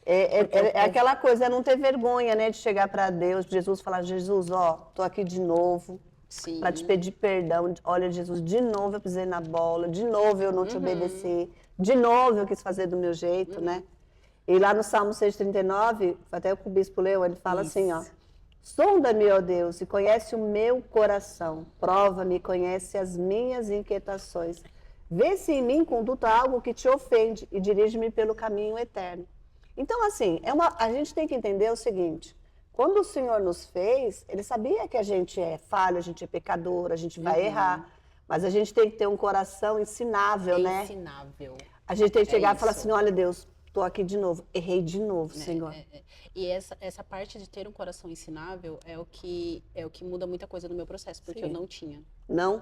é aquela coisa, é não ter vergonha, né? De chegar pra Deus, Jesus, falar: Jesus, ó, tô aqui de novo. Sim. Para te pedir perdão. Olha, Jesus, de novo eu pisei na bola, de novo eu não te obedeci, de novo eu quis fazer do meu jeito, né? E lá no Salmo 6,39, até o que o bispo leu, ele fala assim, ó: sonda-me, ó Deus, e conhece o meu coração, prova-me, conhece as minhas inquietações, vê se em mim conduta algo que te ofende e dirige-me pelo caminho eterno. Então, assim, a gente tem que entender o seguinte: quando o Senhor nos fez, Ele sabia que a gente é falho, a gente é pecador, a gente vai errar. Mas a gente tem que ter um coração ensinável, né? Ensinável. A gente tem que chegar e falar isso. assim: olha, Deus, tô aqui de novo. Errei de novo, Senhor. E essa parte de ter um coração ensinável é o que muda muita coisa no meu processo, porque eu não tinha. Não?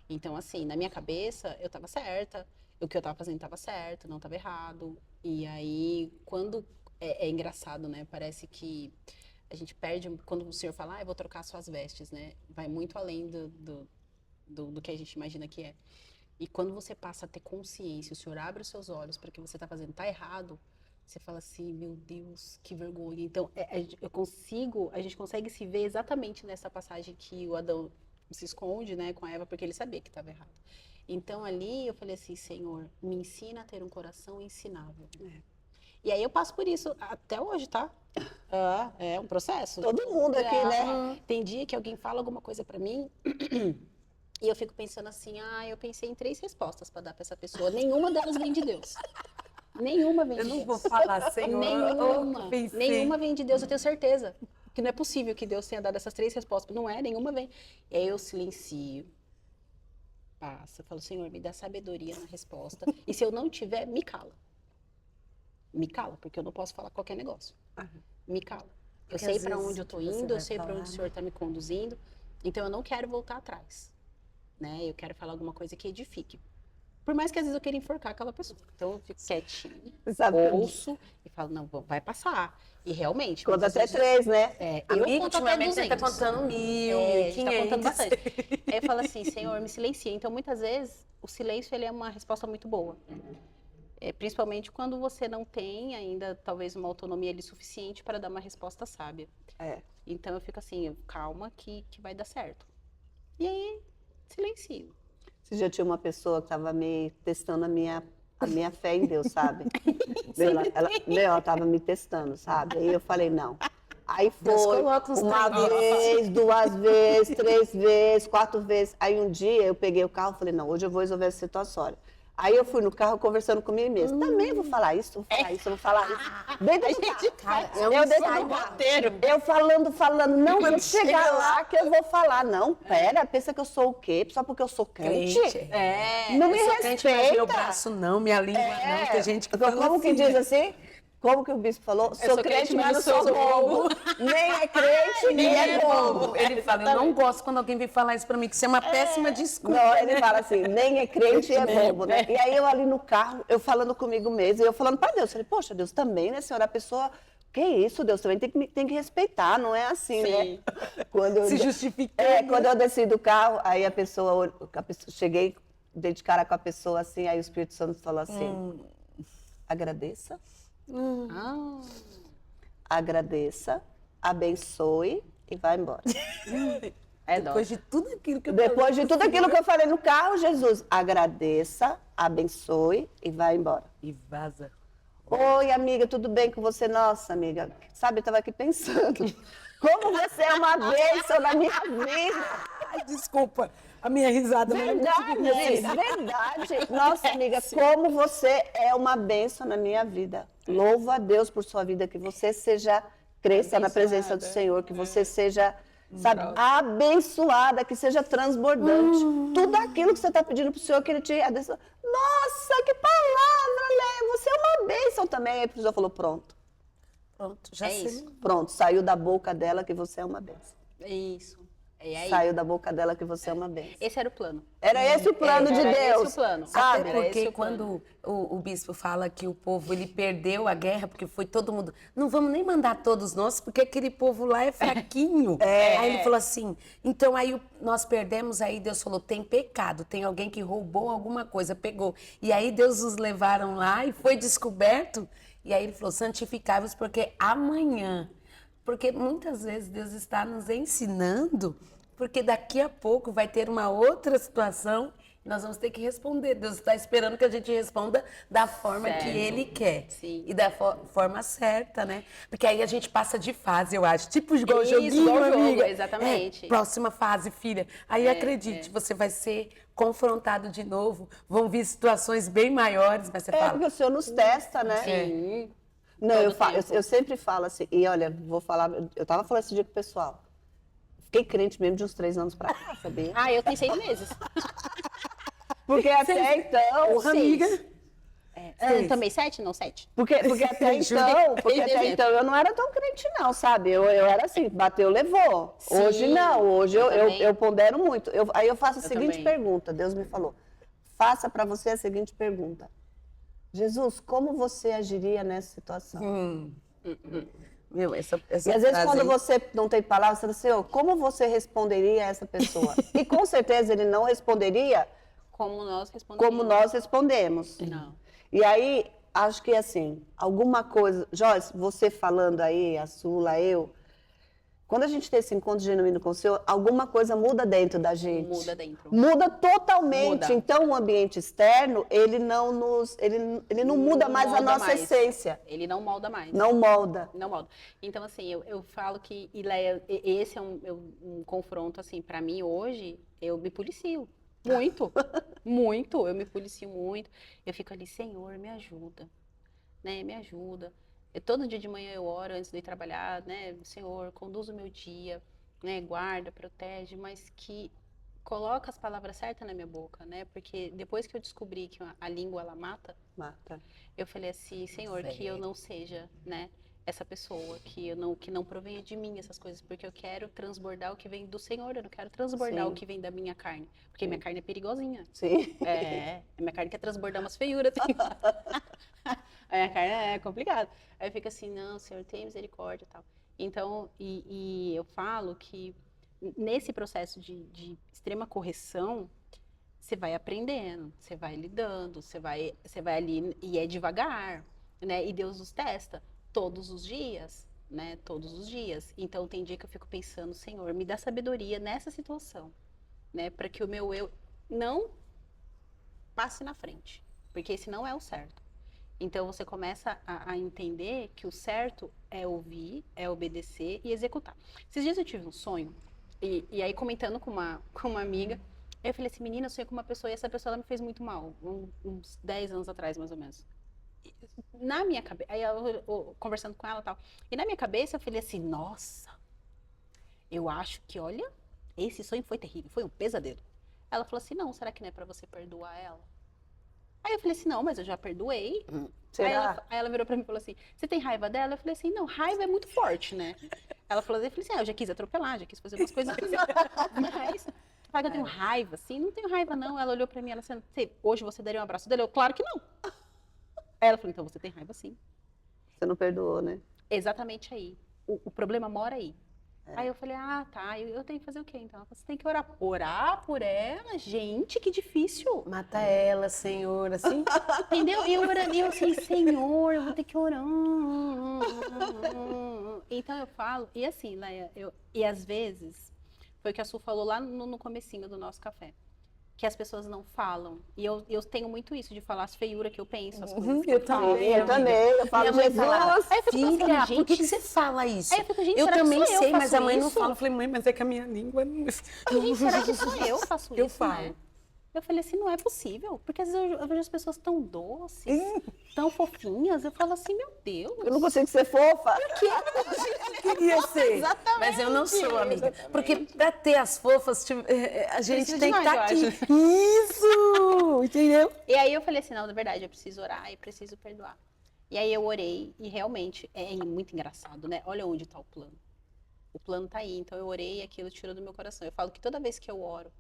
Então, assim, na minha cabeça, eu tava certa, o que eu tava fazendo tava certo, não tava errado. E aí, quando... É engraçado, né? Parece que a gente perde... Quando o Senhor fala, eu vou trocar suas vestes, né? Vai muito além do que a gente imagina que é. E quando você passa a ter consciência, o Senhor abre os seus olhos para o que você tá fazendo tá errado, você fala assim, meu Deus, que vergonha. Então, a gente consegue se ver exatamente nessa passagem que o Adão se esconde, né, com a Eva, porque ele sabia que estava errado. Então, ali, eu falei assim, Senhor, me ensina a ter um coração ensinável. E aí, eu passo por isso até hoje, tá? É um processo. Todo mundo aqui, né? Tem dia que alguém fala alguma coisa para mim... E eu fico pensando assim, eu pensei em 3 respostas para dar para essa pessoa. Nenhuma delas vem de Deus. Nenhuma vem de Deus. Eu não vou falar, Senhor. Nenhuma vem de Deus, eu tenho certeza. Que não é possível que Deus tenha dado essas 3 respostas. Não é, nenhuma vem. E aí eu silencio. Passa, falo, Senhor, me dá sabedoria na resposta. E se eu não tiver, me cala. Me cala, porque eu não posso falar qualquer negócio. Me cala. Eu sei para onde eu tô indo, eu sei para onde o Senhor tá me conduzindo. Então eu não quero voltar atrás. Né? Eu quero falar alguma coisa que edifique. Por mais que às vezes eu queira enforcar aquela pessoa. Então eu fico quietinha, ouço e falo, não, vai passar. E realmente... Conta até 3, né? Eu ultimamente você tá contando 1.000, 1.500. Tá contando bastante. Aí eu falo assim, Senhor, me silencia. Então muitas vezes o silêncio ele é uma resposta muito boa. Principalmente quando você não tem ainda talvez uma autonomia ali suficiente para dar uma resposta sábia. Então eu fico assim, calma que vai dar certo. E aí... silencio. Você já tinha uma pessoa que estava me testando a minha fé em Deus, sabe? Ela estava me testando, sabe? Aí eu falei, não. Aí foi uma vez, 2 vezes, 3 vezes, 4 vezes. Aí um dia eu peguei o carro e falei, não, hoje eu vou resolver essa situação. Aí eu fui no carro conversando comigo mesmo. Também vou falar isso, vou falar isso. Dentro do carro. Eu dentro do roteiro. Eu falando. Não, vou chegar lá que eu vou falar. Não, pera, pensa que eu sou o quê? Só porque eu sou crente? Não me respeita. Meu braço não, minha língua não, tem gente que fala como que diz assim? Como que o bispo falou? Sou crente, mas não sou bobo. Nem é crente, nem é bobo. Ele fala, eu não gosto quando alguém vem falar isso pra mim, que isso é uma péssima desculpa. Não, ele fala assim, nem é crente, é bobo, né? E aí eu ali no carro, eu falando comigo mesmo, e eu falando pra Deus. Falei, poxa, Deus também, né, senhora? A pessoa... Que isso, Deus também tem que respeitar, não é assim, né? Se justificando. Quando eu desci do carro, aí a pessoa, cheguei, dei de cara com a pessoa assim, aí o Espírito Santo falou assim, agradeça. Agradeça, abençoe e vai embora. Depois de tudo aquilo que eu falei no carro, Jesus, agradeça, abençoe e vai embora. E vaza. Oi, amiga, tudo bem com você? Nossa, amiga, sabe, eu estava aqui pensando, como você é uma bênção na minha vida. Ai, desculpa, a minha risada. Verdade. Nossa, amiga, como você é uma bênção na minha vida. Louvo a Deus por sua vida, que você cresça na presença do Senhor, que você seja, sabe, abençoada, que seja transbordante. Tudo aquilo que você está pedindo para o Senhor, que Ele te abençoe. Nossa, que palavra, Léo, você é uma bênção também. Aí o Senhor falou, pronto, já sei. Isso. Pronto, saiu da boca dela que você é uma bênção. Isso. Saiu da boca dela que você é uma bênção. Esse era o plano. Era esse o plano de Deus. Esse o plano. Sabe? Até porque quando o bispo fala que o povo ele perdeu a guerra, porque foi todo mundo. Não vamos nem mandar todos nós, porque aquele povo lá é fraquinho. Aí ele falou assim, então aí nós perdemos, aí Deus falou, tem pecado, tem alguém que roubou alguma coisa, pegou. E aí Deus os levaram lá e foi descoberto. E aí ele falou, santificai-vos, porque amanhã. Porque muitas vezes Deus está nos ensinando, porque daqui a pouco vai ter uma outra situação e nós vamos ter que responder. Deus está esperando que a gente responda da forma que Ele quer. Sim. E da forma certa, né? Porque aí a gente passa de fase, eu acho. Tipo igual Isso, joguinho, igual jogo, amiga. exatamente. Próxima fase, filha. Aí acredite, você vai ser confrontado de novo, vão vir situações bem maiores, mas você fala... Porque o Senhor nos testa, né? Sim. Não, eu sempre falo assim, e olha, vou falar, eu tava falando esse dia com o pessoal. Fiquei crente mesmo de uns 3 anos pra cá, sabia? Eu tenho 6 meses. Porque até então... Amiga... Também 7? Não, 7. Porque até então eu não era tão crente não, sabe? Eu era assim, bateu, levou. Sim, Hoje não, hoje eu também. eu pondero muito. Aí eu faço a Eu seguinte também. pergunta, Deus me falou, faça para você a seguinte pergunta. Jesus, como você agiria nessa situação? Meu, essa E às vezes frase quando aí- você não tem palavras, você fala, Senhor, como você responderia a essa pessoa? E com certeza ele não responderia Como nós respondemos. como nós respondemos. Não. E aí, acho que assim, alguma coisa. Joyce, você falando aí, a Sula, eu. Quando a gente tem esse encontro genuíno com o Senhor, alguma coisa muda dentro da gente. Muda dentro. Muda totalmente. Muda. Então, o ambiente externo, ele não nos. Ele não muda mais a molda nossa mais. essência. Ele não molda mais. Não molda. Não molda. Então, assim, eu falo que, Ileia, esse é um confronto, assim, pra mim hoje, eu me policio. Muito. Muito. Eu me policio muito. Eu fico ali, Senhor, me ajuda. Né? Me ajuda. Todo dia de manhã eu oro antes de ir trabalhar, né? Senhor, conduz o meu dia, né? Guarda, protege, mas que coloca as palavras certas na minha boca, né? Porque depois que eu descobri que a língua, ela mata, Marta. eu falei assim, Senhor, que eu não seja, né, essa pessoa, que não provenha de mim essas coisas, porque eu quero transbordar o que vem do Senhor, eu não quero transbordar Sim. o que vem da minha carne, porque minha carne é perigosinha. Sim. A minha carne quer transbordar umas feiuras. A minha carne é complicado. Aí eu fico assim, não, Senhor, tem misericórdia e tal. Então, e eu falo que nesse processo de extrema correção, você vai aprendendo, você vai lidando, você vai ali e é devagar, né? E Deus nos testa todos os dias, né? Todos os dias. Então tem dia que eu fico pensando, Senhor, me dá sabedoria nessa situação, né? Para que o meu eu não passe na frente, porque esse não é o certo. Então você começa a entender que o certo é ouvir, é obedecer e executar. Esses dias eu tive um sonho, e aí comentando com uma amiga, eu falei assim, menina, eu sonhei com uma pessoa e essa pessoa ela me fez muito mal, uns 10 anos atrás, mais ou menos. Na minha cabeça, aí eu conversando com ela e tal, e na minha cabeça eu falei assim, nossa, eu acho que, olha, esse sonho foi terrível, foi um pesadelo. Ela falou assim, não, será que não é pra você perdoar ela? Aí eu falei assim, não, mas eu já perdoei. Aí Será? ela virou pra mim e falou assim, você tem raiva dela? Eu falei assim, não, raiva é muito forte, né? Ela falou assim, eu já quis atropelar, já quis fazer umas coisas assim. Mas, fala que eu tenho raiva, assim, não tenho raiva não. Ela olhou pra mim, ela disse, hoje você daria um abraço dele? Eu, claro que não. Aí ela falou, então você tem raiva sim. Você não perdoou, né? Exatamente aí. O problema mora aí. Aí eu falei, ah, tá, eu tenho que fazer o quê então? Ela falou, você tem que orar. Orar por ela? Gente, que difícil. Mata ela, Senhor, assim. Entendeu? E eu orando, e eu assim, Senhor, eu vou ter que orar. Então eu falo, e assim, Leia, e às vezes, foi o que a Su falou lá no comecinho do nosso café, que as pessoas não falam. E eu tenho muito isso, de falar as feiuras que eu penso, as coisas que eu falo. Eu também. Eu falo, Minha mãe fala, Jesus. aí eu fico Filha, pensando, por que gente, você fala isso? Aí eu fico, gente, eu será que também sou eu sei, mas faço a mãe não isso? fala. Eu falei, mãe, mas é que a minha língua... gente, será que só eu faço Eu isso, falo. né? Eu falei assim, não é possível, porque às vezes eu vejo as pessoas tão doces, tão fofinhas, eu falo assim, meu Deus. Eu não consigo ser fofa. Queria ser. Exatamente. Mas eu não sou, amiga. Porque pra ter as fofas, a gente Precisa tem que de estar nós, aqui. eu Isso! Entendeu? E aí eu falei assim, não, na verdade, eu preciso orar e preciso perdoar. E aí eu orei e realmente é muito engraçado, né? Olha onde está o plano. O plano tá aí, então eu orei e aquilo tirou do meu coração. Eu falo que toda vez que eu oro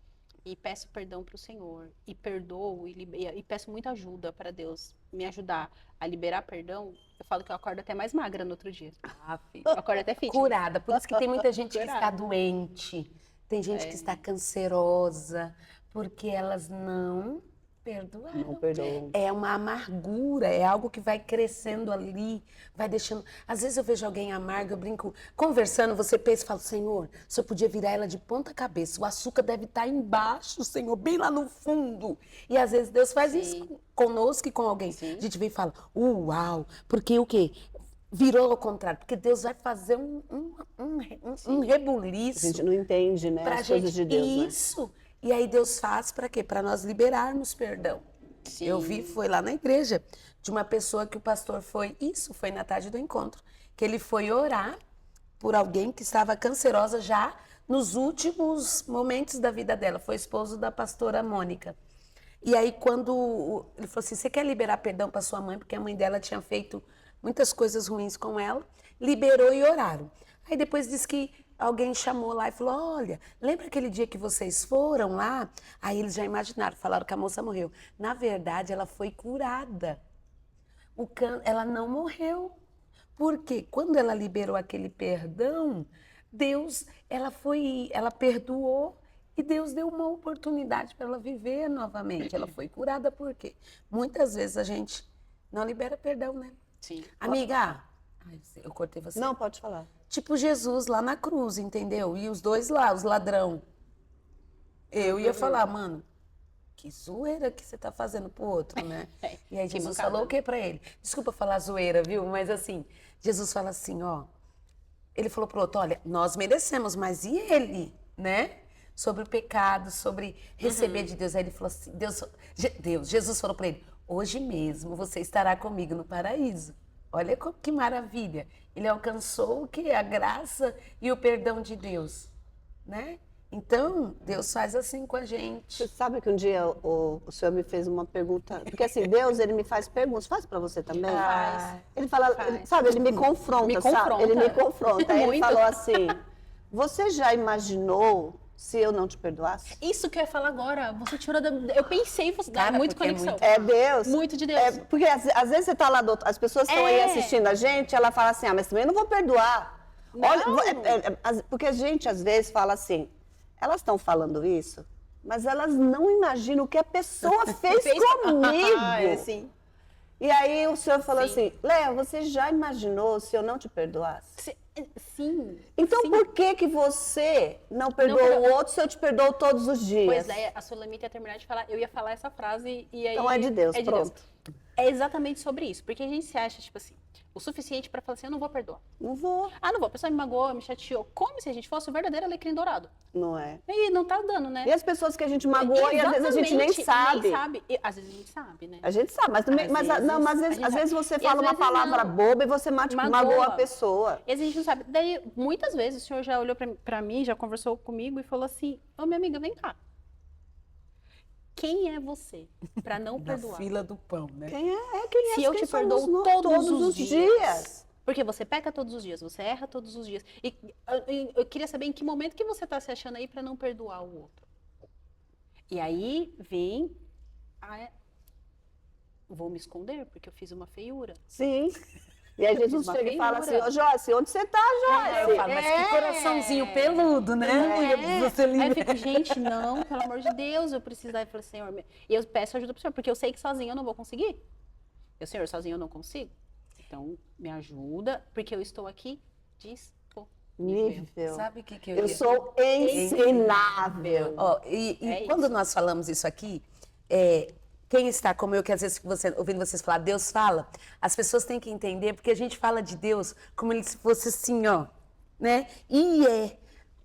e peço perdão para o Senhor, e perdoo, e peço muita ajuda para Deus me ajudar a liberar perdão, eu falo que eu acordo até mais magra no outro dia. Ah, filha. Eu acordo até fit. Curada. Por isso que tem muita gente que está Curada. doente. Tem gente que está cancerosa. Porque elas não perdoaram. Não perdoou. É uma amargura, é algo que vai crescendo ali, vai deixando... Às vezes eu vejo alguém amargo, eu brinco, conversando, você pensa e fala, Senhor, se eu podia virar ela de ponta cabeça, o açúcar deve estar embaixo, Senhor, bem lá no fundo. E às vezes Deus faz isso conosco e com alguém. Sim. A gente vem e fala, uau, porque o quê? Virou ao contrário, porque Deus vai fazer um A rebuliço gente não entende, né? pra As coisas de Deus, né? Isso. E aí Deus faz para quê? Para nós liberarmos perdão. Sim. Eu vi, foi lá na igreja, de uma pessoa que o pastor foi na tarde do encontro, que ele foi orar por alguém que estava cancerosa já nos últimos momentos da vida dela. Foi esposo da pastora Mônica. E aí, quando ele falou assim, você quer liberar perdão para sua mãe? Porque a mãe dela tinha feito muitas coisas ruins com ela. Liberou e oraram. Aí depois disse que alguém chamou lá e falou, olha, lembra aquele dia que vocês foram lá? Aí eles já imaginaram, falaram que a moça morreu. Na verdade, ela foi curada. Ela não morreu. Porque quando ela liberou aquele perdão, ela perdoou. E Deus deu uma oportunidade para ela viver novamente. Ela foi curada por quê? Muitas vezes a gente não libera perdão, né? Sim. Amiga, ai, eu cortei você. Não, pode falar. Tipo Jesus lá na cruz, entendeu? E os dois lá, os ladrão. Eu ia falar, mano, que zoeira que você tá fazendo pro outro, né? E aí Jesus falou o quê pra ele? Desculpa falar zoeira, viu? Mas assim, Jesus fala assim, ó. Ele falou pro outro, olha, nós merecemos, mas e ele, né? Sobre o pecado, sobre receber de Deus. Aí ele falou assim, Jesus falou para ele, hoje mesmo você estará comigo no paraíso. Olha que maravilha. Ele alcançou o quê? A graça e o perdão de Deus, né? Então, Deus faz assim com a gente. Você sabe que um dia o senhor me fez uma pergunta, porque assim, Deus, ele me faz perguntas, faz para você também? Faz. Ele fala, sabe, ele me confronta, sabe? Ele me confronta. Aí ele Muito. falou assim, você já imaginou se eu não te perdoasse? Isso que eu ia falar agora. Você tirou da... Eu pensei, você dá Cara, muito porque é conexão. É Deus. Muito de Deus. É, porque às vezes você tá lá, as pessoas estão aí assistindo a gente, ela fala assim, mas também eu não vou perdoar. Não. Olha, porque a gente às vezes fala assim, elas estão falando isso, mas elas não imaginam o que a pessoa fez comigo. Sim. E aí o senhor falou Sim. assim, Léa, você já imaginou se eu não te perdoasse? Sim. Então sim. por que que você não perdoa o outro se eu te perdoo todos os dias? Pois é, a Sulamita ia terminar de falar, eu ia falar essa frase e aí... Então é de Deus, pronto. É exatamente sobre isso, porque a gente se acha, tipo assim, o suficiente pra falar assim, eu não vou perdoar. Não vou. Ah, não vou, a pessoa me magoou, me chateou. Como se a gente fosse o verdadeiro alecrim dourado. Não é. E não tá dando, né? E as pessoas que a gente magoou e às vezes a gente nem Exatamente, sabe. Nem sabe. E, às vezes a gente sabe, né? A gente sabe, mas também, Às mas, vezes, não, mas a às gente às sabe. vezes você E fala às uma vezes palavra não. boba e você magoa a pessoa. E às vezes a gente não sabe. Daí, muitas vezes, o senhor já olhou pra mim, já conversou comigo e falou assim, ô minha amiga, vem cá. Quem é você pra não Na perdoar? fila do pão, né? Quem é? Quem é? Se eu Quem te somos perdoo nós? todos os dias. Porque você peca todos os dias, você erra todos os dias. E eu queria saber em que momento que você tá se achando aí pra não perdoar o outro. E aí vem vou me esconder porque eu fiz uma feiura. Sim. E aí Jesus Uma chega e fala assim, feiura. ô Joyce, onde você tá, Joyce? Eu falo, mas que coraçãozinho peludo, né? Você Aí eu livre. fico, gente, não, pelo amor de Deus, eu preciso. Aí eu falo, Senhor, e eu peço ajuda pro Senhor, porque eu sei que sozinho eu não vou conseguir. Eu, Senhor, sozinho eu não consigo. Então, me ajuda, porque eu estou aqui disponível. Nível. Sabe o que eu Eu ia... sou ensinável. Ó, É quando nós falamos isso aqui, quem está como eu, que às vezes ouvindo vocês falar, Deus fala, as pessoas têm que entender, porque a gente fala de Deus como ele se fosse assim, ó, né?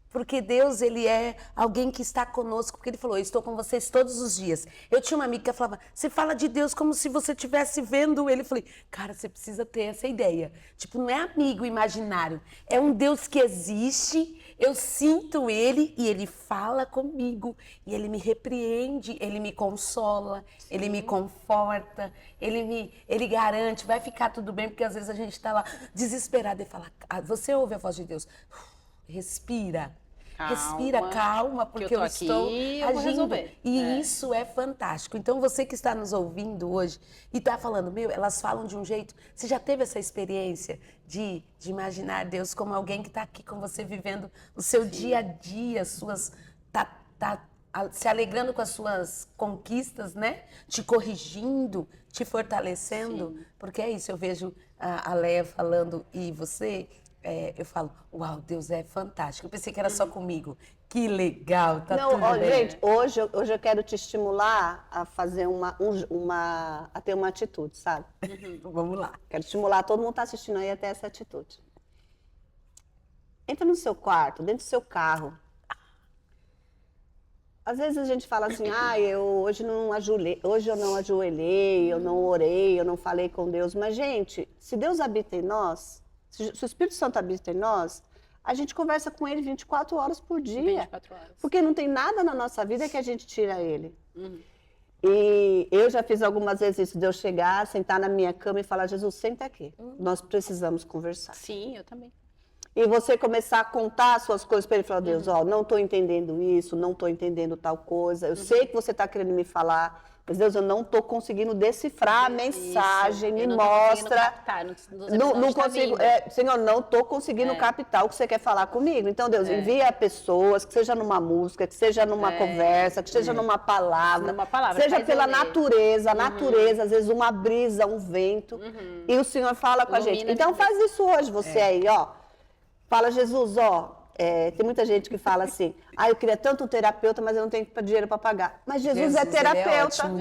Porque Deus, ele é alguém que está conosco, porque ele falou, eu estou com vocês todos os dias. Eu tinha uma amiga que falava, você fala de Deus como se você estivesse vendo ele. Eu falei, cara, você precisa ter essa ideia. Tipo, não é amigo imaginário, é um Deus que existe, eu sinto ele e ele fala comigo. E ele me repreende, ele me consola, ele me conforta, ele garante, vai ficar tudo bem, porque às vezes a gente está lá desesperado e fala, você ouve a voz de Deus, respira. Respira, calma, porque eu estou eu vou agindo. resolver. E isso é fantástico. Então, você que está nos ouvindo hoje e está falando, elas falam de um jeito... Você já teve essa experiência de imaginar Deus como alguém que está aqui com você, vivendo o seu dia a dia, se alegrando com as suas conquistas, né? Te corrigindo, te fortalecendo? Sim. Porque é isso, eu vejo a Léa falando e você... eu falo, uau, Deus é fantástico. Eu pensei que era só comigo. Que legal, tá tudo bem. Gente, hoje eu quero te estimular a fazer a ter uma atitude, sabe? Vamos lá. Quero estimular, todo mundo tá assistindo aí a ter essa atitude. Entra no seu quarto, dentro do seu carro. Às vezes a gente fala assim, hoje eu não ajoelhei, eu não orei, eu não falei com Deus. Mas, gente, se Deus habita em nós, se o Espírito Santo habita em nós, a gente conversa com ele 24 horas por dia. 24 horas. Porque não tem nada na nossa vida que a gente tira ele. E eu já fiz algumas vezes isso, de eu chegar, sentar na minha cama e falar, Jesus, senta aqui, nós precisamos conversar. Sim, eu também. E você começar a contar as suas coisas para ele, falar, Deus, ó, não estou entendendo isso, não estou entendendo tal coisa, eu sei que você está querendo me falar, mas Deus, eu não estou conseguindo decifrar a mensagem, me mostra. Não consigo, Senhor, não estou conseguindo captar o que você quer falar comigo. Então, Deus, envia pessoas, que seja numa música, que seja numa conversa, que seja numa palavra, que seja pela natureza, às vezes uma brisa, um vento, e o Senhor fala com a gente. Então, faz isso hoje, você aí, ó. Fala, Jesus, ó, tem muita gente que fala assim, eu queria tanto um terapeuta, mas eu não tenho dinheiro para pagar. Mas Jesus é terapeuta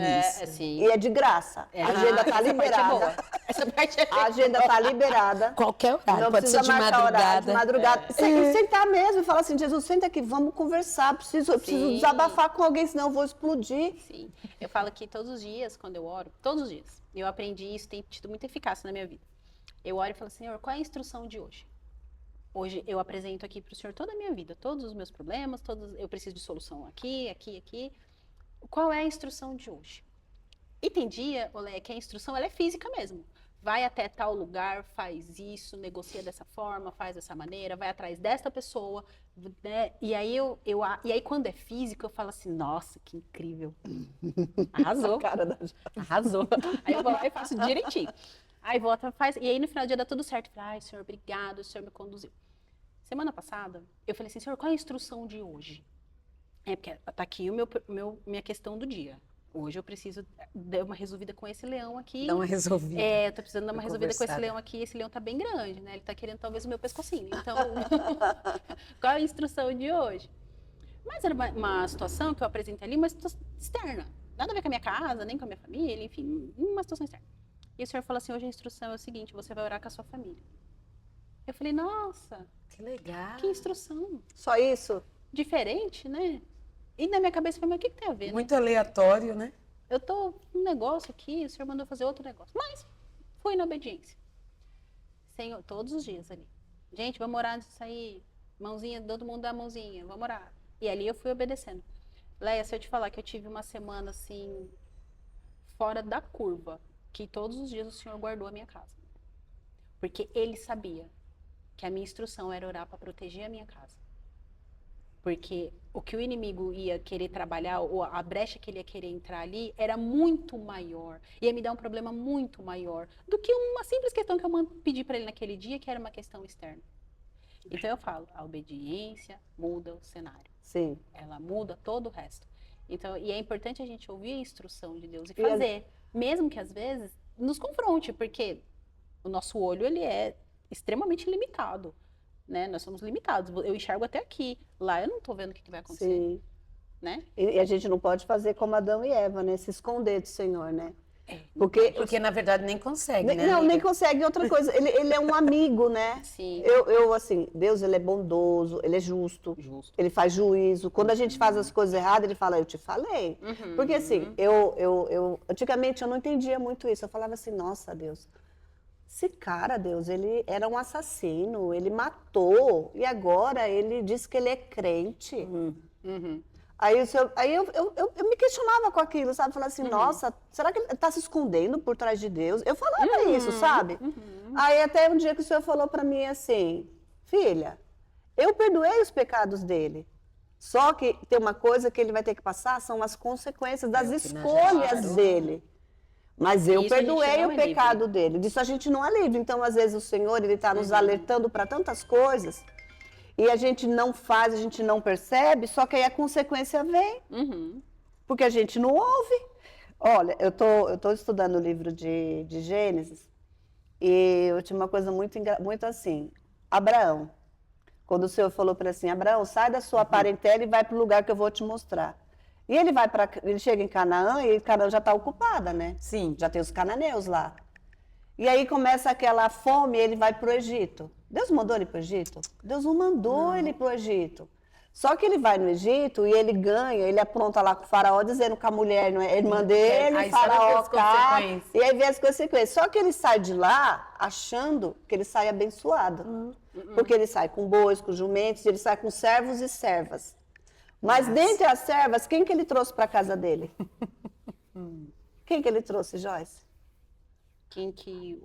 e é de graça. A agenda está liberada. Essa parte é A agenda está liberada. Qualquer horário, Não pode ser precisa de marcar horário, de madrugada. E sentar mesmo e falar assim, Jesus, senta aqui, vamos conversar. Eu preciso desabafar com alguém, senão eu vou explodir. Sim, eu falo que todos os dias, quando eu oro, todos os dias, eu aprendi isso, tem tido muita eficácia na minha vida. Eu oro e falo, Senhor, qual é a instrução de hoje? Hoje eu apresento aqui para o Senhor toda a minha vida, todos os meus problemas, eu preciso de solução aqui. Qual é a instrução de hoje? E tem dia, Olé, que a instrução ela é física mesmo. Vai até tal lugar, faz isso, negocia dessa forma, faz dessa maneira, vai atrás desta pessoa, né? E aí e aí quando é físico eu falo assim, nossa, que incrível. Arrasou. Arrasou. Aí eu vou lá e faço direitinho. Aí volta, faz, e aí no final do dia dá tudo certo. Ai, Senhor, obrigado, o Senhor me conduziu. Semana passada, eu falei assim, Senhor, qual é a instrução de hoje? Porque tá aqui minha questão do dia. Hoje eu preciso dar uma resolvida com esse leão aqui. Dá uma resolvida. Eu tô precisando dar uma resolvida com esse leão aqui. Esse leão tá bem grande, né? Ele tá querendo talvez o meu pescocinho. Então, qual é a instrução de hoje? Mas era uma situação que eu apresentei ali, uma situação externa. Nada a ver com a minha casa, nem com a minha família, enfim, uma situação externa. E o Senhor falou assim, hoje a instrução é o seguinte, você vai orar com a sua família. Eu falei, nossa, que legal. Que instrução. Só isso? Diferente, né? E na minha cabeça, eu falei, mas o que tem a ver? Muito aleatório, né? Eu tô um negócio aqui, o Senhor mandou fazer outro negócio. Mas fui na obediência. Senhor, todos os dias ali. Gente, vamos orar antes de sair. Mãozinha, todo mundo dá a mãozinha, vamos orar. E ali eu fui obedecendo. Leia, se eu te falar que eu tive uma semana assim, fora da curva, que todos os dias o Senhor guardou a minha casa. Porque Ele sabia que a minha instrução era orar para proteger a minha casa. Porque o que o inimigo ia querer trabalhar, ou a brecha que ele ia querer entrar ali, era muito maior. Ia me dar um problema muito maior do que uma simples questão que eu pedi para ele naquele dia, que era uma questão externa. Então eu falo, a obediência muda o cenário. Sim. Ela muda todo o resto. Então, e é importante a gente ouvir a instrução de Deus e fazer. Mesmo que às vezes nos confronte, porque o nosso olho ele é extremamente limitado, né? Nós somos limitados. Eu enxergo até aqui, lá eu não estou vendo o que vai acontecer, Sim. Né? E a gente não pode fazer como Adão e Eva, né? Se esconder do Senhor, né? Porque na verdade nem consegue, né? Não, amiga? nem consegue. Outra coisa, ele é um amigo, né? Sim. Eu assim, Deus, ele é bondoso, ele é justo. Ele faz juízo. Quando a gente faz as coisas erradas, ele fala, eu te falei. Porque assim, antigamente eu não entendia muito isso. Eu falava assim, nossa, Deus, esse cara, Deus, ele era um assassino, ele matou, e agora ele diz que ele é crente. Aí eu me questionava com aquilo, sabe? Falava assim, nossa, será que ele está se escondendo por trás de Deus? Eu falava isso, sabe? Aí até um dia que o Senhor falou para mim assim, filha, eu perdoei os pecados dele. Só que tem uma coisa que ele vai ter que passar, são as consequências das escolhas dele. Mas eu perdoei o pecado dele. Disso a gente não é livre. Então, às vezes, o Senhor ele está nos alertando para tantas coisas e a gente não faz, a gente não percebe, só que aí a consequência vem. Porque a gente não ouve. Olha, eu tô estudando o livro de Gênesis e eu tinha uma coisa muito assim. Abraão, quando o Senhor falou para ele assim, Abraão, sai da sua parentela e vai para o lugar que eu vou te mostrar. E ele chega em Canaã e Canaã já está ocupada, né? Sim. Já tem os cananeus lá. E aí começa aquela fome e ele vai para o Egito. Deus mandou ele para o Egito? Deus não mandou ele para o Egito. Só que ele vai no Egito e ele ganha, ele apronta lá com o faraó, dizendo que a mulher não é irmã dele, o faraó cai, e aí vem as consequências. Só que ele sai de lá achando que ele sai abençoado. Porque ele sai com bois, com jumentos, ele sai com servos e servas. Mas dentre as servas, quem que ele trouxe para a casa dele? Quem que ele trouxe, Joyce? Quem que...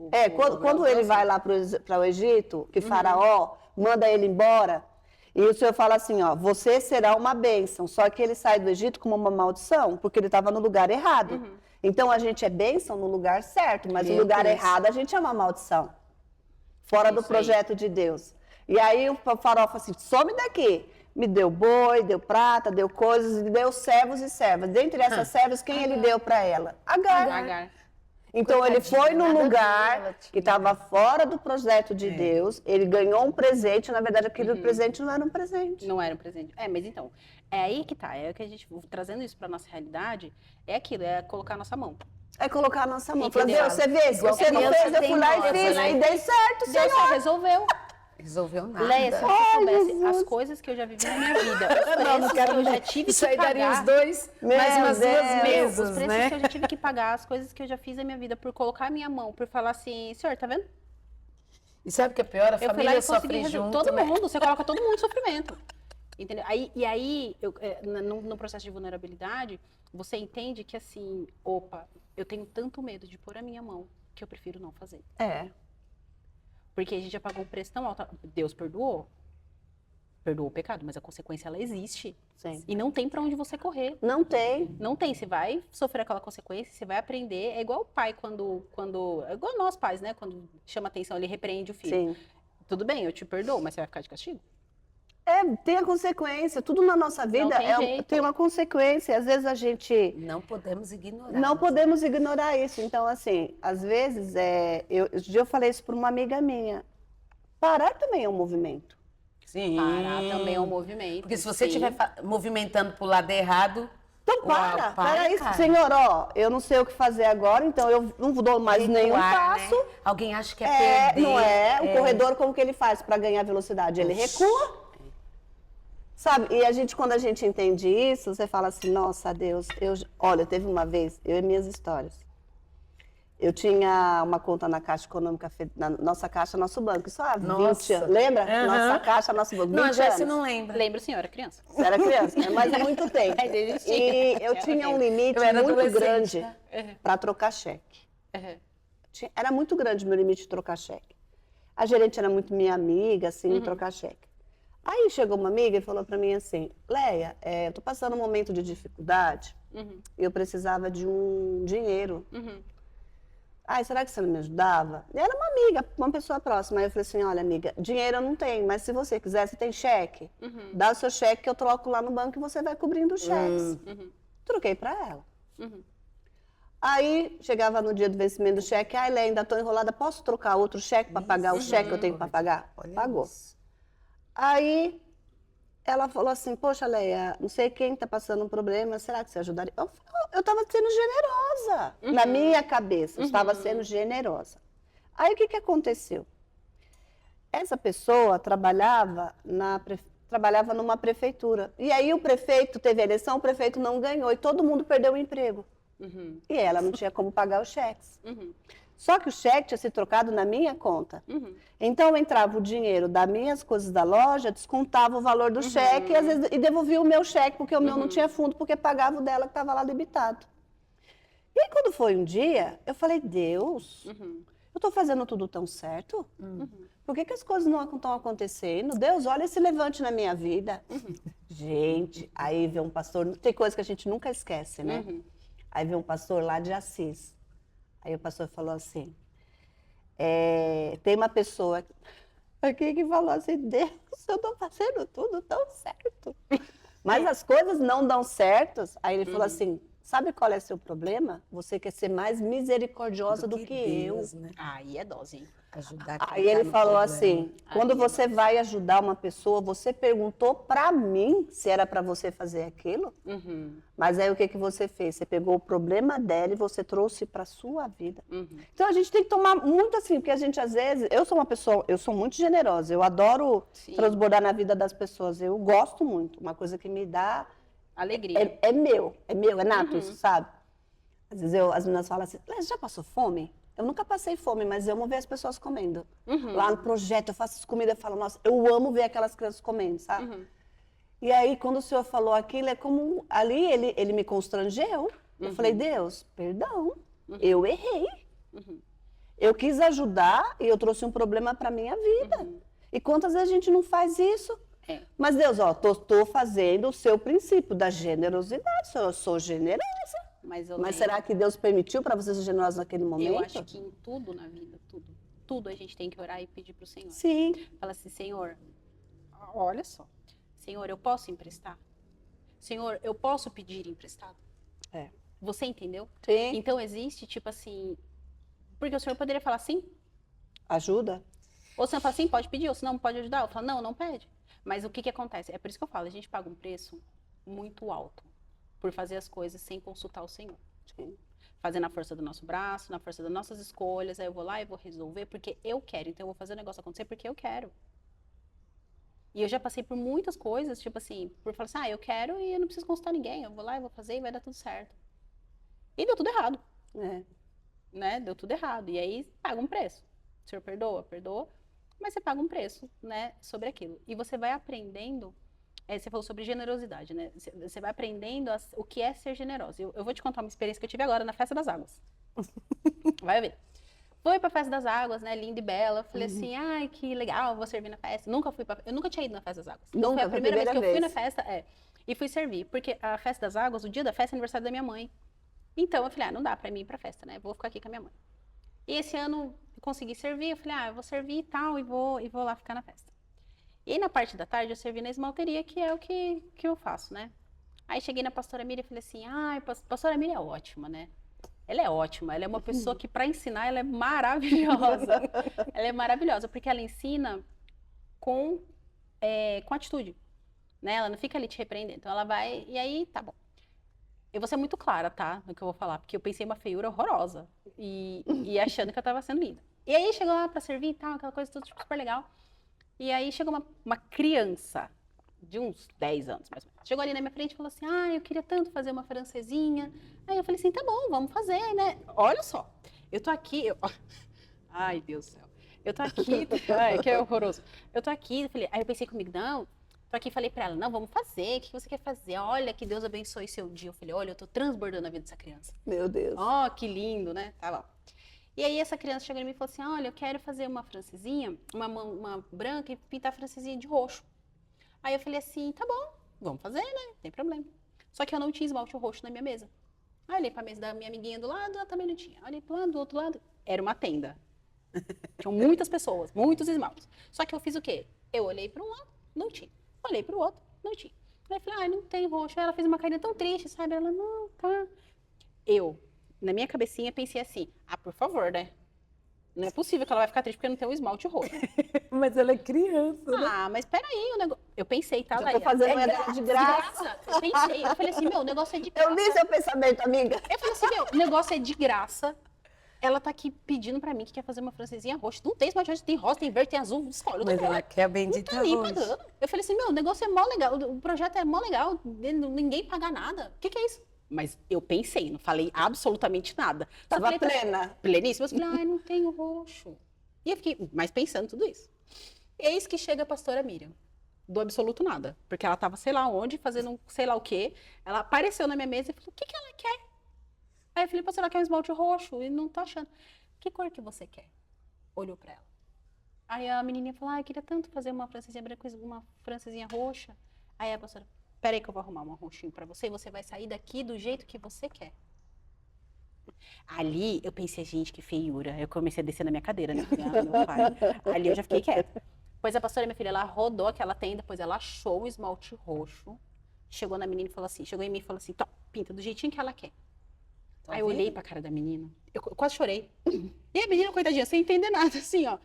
Quando ele vai lá para o Egito, que Faraó manda ele embora, e o Senhor fala assim, ó, você será uma bênção. Só que ele sai do Egito como uma maldição, porque ele estava no lugar errado. Então a gente é bênção no lugar certo, mas no lugar errado a gente é uma maldição. Fora do projeto de Deus. E aí o Faraó fala assim, some daqui. Me deu boi, deu prata, deu coisas, e deu servos e servas. Dentre essas servas, quem ele deu para ela? Agar. Então ele foi num lugar que estava fora do projeto de Deus, ele ganhou um presente, na verdade aquele presente não era um presente. Não era um presente. Mas então, é aí que tá, é que a gente, trazendo isso pra nossa realidade, é aquilo, é colocar a nossa mão. É colocar a nossa mão. Entendeu? Deus, você vê, se você não fez, eu fui lá e fiz, e dei certo, Deus só resolveu. Resolveu nada. Leia, se você soubesse as coisas que eu já vivi na minha vida, os preços que eu já tive Isso que aí daria pagar. os dois, mais umas duas mesas, Os preços né? que eu já tive que pagar, as coisas que eu já fiz na minha vida, por colocar a minha mão, por falar assim, senhor, tá vendo? E sabe o que é pior? A Eu fui lá família e consegui sofre resolver. junto, Todo né? mundo, você coloca todo mundo em sofrimento. Entendeu? Aí, no processo de vulnerabilidade, você entende que assim, opa, eu tenho tanto medo de pôr a minha mão que eu prefiro não fazer. Porque a gente já pagou um preço tão alto. Deus perdoou o pecado, mas a consequência ela existe. Sim. E não tem pra onde você correr. Não tem. Não tem, você vai sofrer aquela consequência, você vai aprender. É igual o pai quando é igual nós pais, né? Quando chama atenção, ele repreende o filho. Sim. Tudo bem, eu te perdoo, mas você vai ficar de castigo? Tem a consequência. Tudo na nossa vida tem jeito. tem uma consequência. Às vezes a gente Não podemos ignorar. não podemos ignorar isso. Então, assim, às vezes, outro dia eu falei isso para uma amiga minha. Parar também é um movimento. Sim. Parar também é um movimento. Porque se você sim. estiver movimentando pro lado errado... Então para isso, cara. Senhor, ó, eu não sei o que fazer agora, então eu não dou mais nenhum Recuar, passo. né? Alguém acha que é perder. Não é? O corredor, como que ele faz para ganhar velocidade? Ele recua. Sabe? E quando a gente entende isso, você fala assim, nossa, Deus, olha, teve uma vez, eu e minhas histórias. Eu tinha uma conta na Caixa Econômica, na nossa Caixa, nosso banco, só há 20 anos. Lembra? Nossa Caixa, nosso banco, 20 Não, já anos. você não lembra. Lembro, senhora, criança. Você era criança, né? Mas há muito tempo. Mas existia. E eu tinha um limite Eu era muito adolescente, grande para trocar cheque. Uhum. Era muito grande o meu limite de trocar cheque. A gerente era muito minha amiga, assim, trocar cheque. Aí chegou uma amiga e falou para mim assim, Leia, eu tô passando um momento de dificuldade e eu precisava de um dinheiro. Ai, será que você não me ajudava? E era uma amiga, uma pessoa próxima. Aí eu falei assim, olha, amiga, dinheiro eu não tenho, mas se você quiser, você tem cheque? Dá o seu cheque que eu troco lá no banco e você vai cobrindo os cheques. Troquei para ela. Aí, chegava no dia do vencimento do cheque, ai, Leia, ainda tô enrolada, posso trocar outro cheque para pagar o cheque que eu tenho para pagar? Pagou. Isso. Aí, ela falou assim, poxa, Leia, não sei quem está passando um problema, será que você ajudaria? Eu estava sendo generosa. Na minha cabeça, eu estava sendo generosa. Aí, o que aconteceu? Essa pessoa trabalhava numa prefeitura. E aí, o prefeito teve a eleição, o prefeito não ganhou e todo mundo perdeu o emprego. E ela não tinha como pagar os cheques. Só que o cheque tinha sido trocado na minha conta. Então, entrava o dinheiro das minhas coisas da loja, descontava o valor do cheque e, às vezes, e devolvia o meu cheque, porque o meu não tinha fundo, porque pagava o dela que estava lá debitado. E aí, quando foi um dia, eu falei, Deus, eu estou fazendo tudo tão certo? Por que as coisas não estão acontecendo? Deus, olha esse levante na minha vida. Gente, aí veio um pastor, tem coisa que a gente nunca esquece, né? Aí veio um pastor lá de Assis. Aí o pastor falou assim, tem uma pessoa aqui que falou assim, Deus, eu estou fazendo tudo tão certo. Mas as coisas não dão certas. Aí ele falou assim, sabe qual é o seu problema? Você quer ser mais misericordiosa do que eu. Deus, né? Aí é dose, hein? Ajudar Aí quem tá ele no falou problema. assim, quando você vai ajudar uma pessoa, você perguntou pra mim se era pra você fazer aquilo? Mas aí o que você fez? Você pegou o problema dela e você trouxe pra sua vida. Então a gente tem que tomar muito assim, porque a gente às vezes, eu sou uma pessoa, eu sou muito generosa, eu adoro transbordar na vida das pessoas, eu gosto muito, uma coisa que me dá... Alegria. É meu, é nato isso, sabe? Às vezes as meninas falam assim, você já passou fome? Eu nunca passei fome, mas eu amo ver as pessoas comendo. Lá no projeto, eu faço as comidas e falo, nossa, eu amo ver aquelas crianças comendo, sabe? E aí, quando o senhor falou aquilo, é como ali ele me constrangeu. Eu falei, Deus, perdão, Uhum. eu errei. Uhum. Eu quis ajudar e eu trouxe um problema para minha vida. Uhum. E quantas vezes a gente não faz isso? É. Mas Deus, ó, tô fazendo o seu princípio da generosidade, eu sou generosa. Mas Mas será que Deus permitiu para você ser generosa naquele momento? eu acho que em tudo na vida, tudo a gente tem que orar e pedir pro Senhor. Sim. Fala assim, Senhor, olha só. Senhor, eu posso emprestar? Senhor, eu posso pedir emprestado? É. Você entendeu? Sim. Então existe, tipo assim... Porque o Senhor poderia falar sim, Ajuda? ou o Senhor fala assim, pode pedir, ou se não pode ajudar. Eu falo, não pede. Mas o que que acontece? É por isso que eu falo, a gente paga um preço muito alto por fazer as coisas sem consultar o Senhor. Sim. Fazer na força do nosso braço, na força das nossas escolhas, aí eu vou lá e vou resolver porque eu quero. Então eu vou fazer o negócio acontecer porque eu quero. E eu já passei por muitas coisas, tipo assim, por falar assim, eu quero e eu não preciso consultar ninguém. Eu vou lá e vou fazer e vai dar tudo certo. E deu tudo errado, É. né? Deu tudo errado. E aí paga um preço. O Senhor perdoa, perdoa, mas você paga um preço, né, sobre aquilo. E você vai aprendendo, você falou sobre generosidade, né? Você vai aprendendo o que é ser generoso. Eu vou te contar uma experiência que eu tive agora na Festa das Águas. Vai ver. Fui pra Festa das Águas, né, linda e bela. Falei assim, ai, que legal, vou servir na festa. Eu nunca tinha ido na Festa das Águas. Então, Nunca, foi a primeira vez que eu fui na vez. festa, e fui servir. Porque a Festa das Águas, o dia da festa é aniversário da minha mãe. Então, eu falei, não dá pra mim ir pra festa, né? Vou ficar aqui com a minha mãe. E esse ano, eu consegui servir. Eu falei, eu vou servir e tal, e vou lá ficar na festa. E aí, na parte da tarde, eu servi na esmalteria, que é o que eu faço, né? Aí, cheguei na pastora Miriam e falei assim, pastora Miriam é ótima, né? Ela é ótima, ela é uma pessoa que, para ensinar, ela é maravilhosa. Ela é maravilhosa, porque ela ensina com atitude, né? Ela não fica ali te repreendendo. Então, ela vai, e aí, tá bom. Eu vou ser muito clara, tá? No que eu vou falar, porque eu pensei uma feiura horrorosa e achando que eu tava sendo linda. E aí, chegou lá pra servir e tal, aquela coisa tudo tipo, super legal. E aí, chegou uma criança de uns 10 anos, mais ou menos. Chegou ali na minha frente e falou assim, eu queria tanto fazer uma francesinha. Aí eu falei assim, tá bom, vamos fazer, né? Olha só, eu tô aqui... Ai, Deus do céu. Eu tô aqui... Ai, que é horroroso. Eu tô aqui, aí eu pensei comigo, não... Tô aqui e falei pra ela, não, vamos fazer, o que você quer fazer? Olha, que Deus abençoe seu dia. Eu falei, olha, eu tô transbordando a vida dessa criança. Meu Deus. Ó, que lindo, né? Tá bom. E aí essa criança chegou em mim e falou assim, olha, eu quero fazer uma francesinha, uma branca e pintar a francesinha de roxo. Aí eu falei assim, tá bom, vamos fazer, né? Não tem problema. Só que eu não tinha esmalte roxo na minha mesa. Aí eu olhei pra mesa da minha amiguinha do lado, ela também não tinha. Olhei pro lado, do outro lado. Era uma tenda. Tinham muitas pessoas, muitos esmaltes. Só que eu fiz o quê? Eu olhei para um lado, não tinha. Olhei para o outro, não tinha. Aí eu falei, não tem roxo. Aí ela fez uma carinha tão triste, sabe? Ela, não, tá. Eu, na minha cabecinha, pensei assim, por favor, né? Não é possível que ela vai ficar triste porque não tem um esmalte roxo. Mas ela é criança, né? Mas peraí, o negócio... Eu pensei, tá, Já Laia? tô fazendo ela de graça. Eu pensei, eu falei assim, o negócio é de graça. Eu li seu pensamento, amiga. Eu falei assim, o negócio é de graça. Ela tá aqui pedindo pra mim que quer fazer uma francesinha roxa. Não tem esmalte roxo, tem rosa, tem verde, tem azul, escolhe o Mas ela quer a Não bendita tá nem roxa. pagando. Eu falei assim, o negócio é mó legal, o projeto é mó legal, ninguém paga nada. O que é isso? Mas eu pensei, não falei absolutamente nada. Só Tava falei pra- plena. Pleníssima. Eu falei, não tenho roxo. E eu fiquei mais pensando tudo isso. Eis que chega a pastora Miriam. Do absoluto nada. Porque ela tava sei lá onde, fazendo sei lá o quê. Ela apareceu na minha mesa e falou, o que ela quer? Aí eu falei, pastora, ela quer um esmalte roxo. E não tô achando. Que cor que você quer? Olhou pra ela. Aí a menininha falou, eu queria tanto fazer uma francesinha branca, uma francesinha roxa. Aí a pastora, peraí que eu vou arrumar um roxinho pra você e você vai sair daqui do jeito que você quer. Ali eu pensei, gente, que feiura. Eu comecei a descer na minha cadeira, né? Falei, meu pai. Ali eu já fiquei quieta. Depois a pastora, minha filha, ela rodou aquela tenda, depois ela achou o esmalte roxo, chegou na menina e falou assim, chegou em mim e falou assim, pinta do jeitinho que ela quer. Aí eu olhei pra cara da menina, eu quase chorei. E a menina, coitadinha, sem entender nada, assim, ó.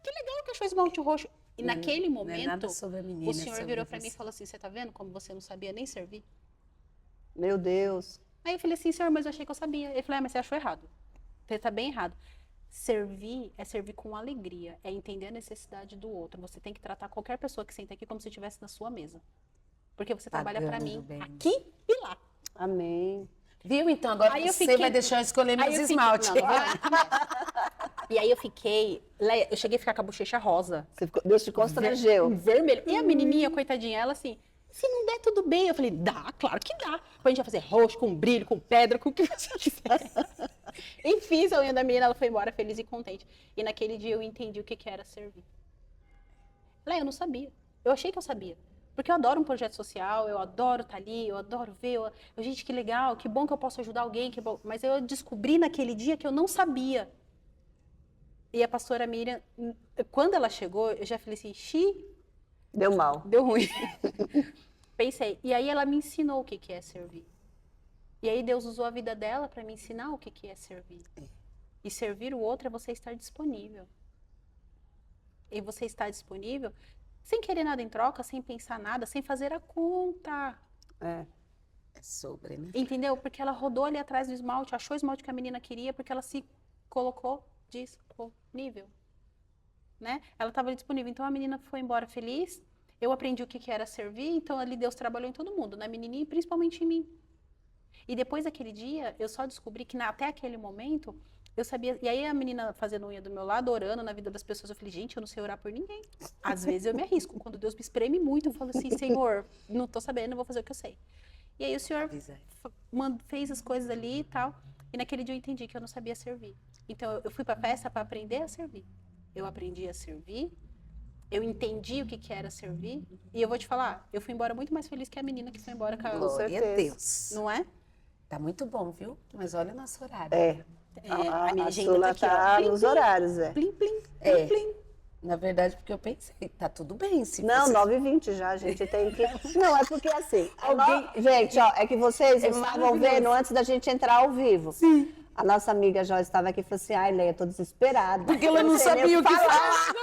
Que legal que achou o esmalte roxo. E naquele Não é nada momento, sobre a menina, o senhor sobre virou pra mim e você. falou assim, você tá vendo como você não sabia nem servir? Meu Deus. Aí eu falei assim, senhor, mas eu achei que eu sabia. Ele falou, mas você achou errado. Você tá bem errado. Servir é servir com alegria, é entender a necessidade do outro. Você tem que tratar qualquer pessoa que senta aqui como se estivesse na sua mesa. Porque você trabalha pra Pagando mim bem. aqui e lá. Amém. Viu? Então agora Aí eu você fiquei- vai deixar eu escolher meus Aí eu fiquei- esmaltes. Não, não vai. E aí eu fiquei, eu cheguei a ficar com a bochecha rosa. Deus te constrangeu. Vermelho. E a menininha, coitadinha, ela assim, Se não der, tudo bem. Eu falei, dá, claro que dá. Depois a gente vai fazer roxo, com brilho, com pedra, com o que você quiser. Enfim, a unha da menina, ela foi embora feliz e contente. E naquele dia eu entendi o que era servir. Eu não sabia. Eu achei que eu sabia. Porque eu adoro um projeto social, eu adoro estar ali, eu adoro ver. Gente, que legal, que bom que eu posso ajudar alguém. Que bom. Mas eu descobri naquele dia que eu não sabia. E a pastora Miriam, quando ela chegou, eu já falei assim, Deu mal. deu ruim. Pensei. E aí ela me ensinou o que é servir. E aí Deus usou a vida dela para me ensinar o que é servir. E servir o outro é você estar disponível. E você estar disponível sem querer nada em troca, sem pensar nada, sem fazer a conta. É sobre, né? Entendeu? Porque ela rodou ali atrás do esmalte, achou o esmalte que a menina queria, porque ela se colocou disponível. Né? Ela estava disponível. Então a menina foi embora feliz. Eu aprendi o que era servir, então ali Deus trabalhou em todo mundo, na menininha e principalmente em mim. E depois daquele dia, eu só descobri que até aquele momento, eu sabia... E aí a menina fazendo unha do meu lado, orando na vida das pessoas, eu falei, gente, eu não sei orar por ninguém. Às vezes eu me arrisco. Quando Deus me espreme muito, eu falo assim, Senhor, não tô sabendo, eu vou fazer o que eu sei. E aí o Senhor fez as coisas ali e tal. E naquele dia eu entendi que eu não sabia servir. Então eu fui pra festa para aprender a servir. Eu aprendi a servir. Eu entendi o que era servir. E eu vou te falar, eu fui embora muito mais feliz que a menina que foi embora com a... Glória a Deus. Não é? Tá muito bom, viu? Mas olha o nosso horário. A minha a agenda Sula tá aqui, ó. tá Plim, nos plim, horários, Plim, plim, É. plim, plim. Na verdade, porque eu pensei, tá tudo bem. Se Não, fosse- 9h20 já, a gente tem que... Não, é porque assim... Alguém- Gente, ó, é que vocês estavam maravilhoso. vendo antes da gente entrar ao vivo. Sim. A nossa amiga Joyce estava aqui e falou assim, ai, Leia, tô desesperada. Porque ela Eu não sei nem sabia o que falar.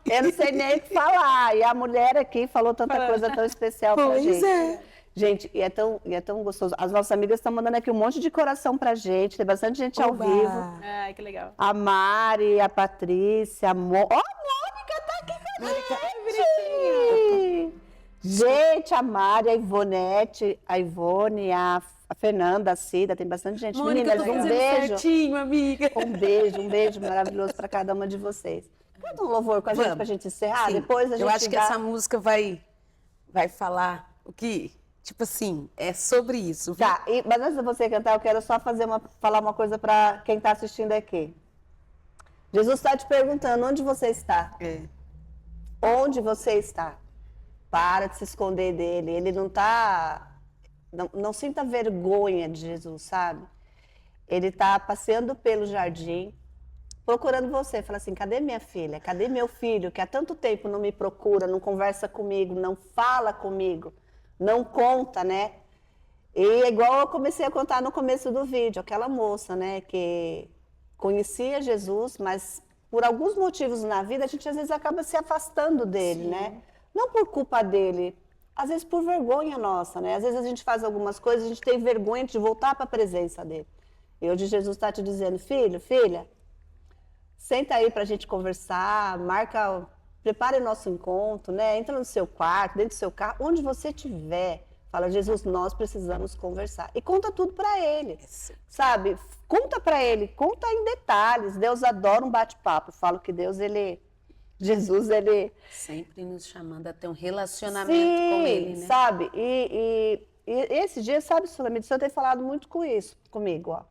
Eu não sei nem o que falar. E a mulher aqui falou tanta coisa tão especial pra Pois gente. é. Gente, e é tão gostoso. As nossas amigas estão mandando aqui um monte de coração pra gente. Tem bastante gente ao Oba. vivo. Ai, que legal. A Mari, a Patrícia, a Mônica tá aqui com a gente! Gente, a Mari, a Ivonete, a Ivone, a Fernanda, a Cida, tem bastante gente. Mônica, Meninas, tô um fazendo beijo. certinho, amiga. Um beijo maravilhoso pra cada uma de vocês. Canta um louvor com a gente Vamos. pra gente encerrar? Sim. Depois a gente Eu acho que dá... essa música vai falar o que, tipo assim, é sobre isso. viu? Tá, mas antes de você cantar, eu quero só falar uma coisa pra quem tá assistindo aqui. Jesus está te perguntando onde você está. É. Onde você está? Para de se esconder dele. Ele não está... Não sinta vergonha de Jesus, sabe? Ele está passeando pelo jardim, procurando você. Fala assim, cadê minha filha? Cadê meu filho? Que há tanto tempo não me procura, não conversa comigo, não fala comigo, não conta, né? E é igual eu comecei a contar no começo do vídeo, aquela moça, né? Que conhecia Jesus, mas por alguns motivos na vida, a gente às vezes acaba se afastando dele, né? Não por culpa dele, às vezes por vergonha nossa, né? Às vezes a gente faz algumas coisas, a gente tem vergonha de voltar para a presença dele. E hoje Jesus está te dizendo, filho, filha, senta aí para a gente conversar, prepare o nosso encontro, né? Entra no seu quarto, dentro do seu carro, onde você estiver. Fala, Jesus, nós precisamos conversar. E conta tudo para ele, sabe? Conta para ele, conta em detalhes. Deus adora um bate-papo. Falo que Jesus, ele... Sempre nos chamando a ter um relacionamento com ele, né? Sabe? E esse dia, sabe, Sulamita, o Senhor tem falado muito comigo, ó.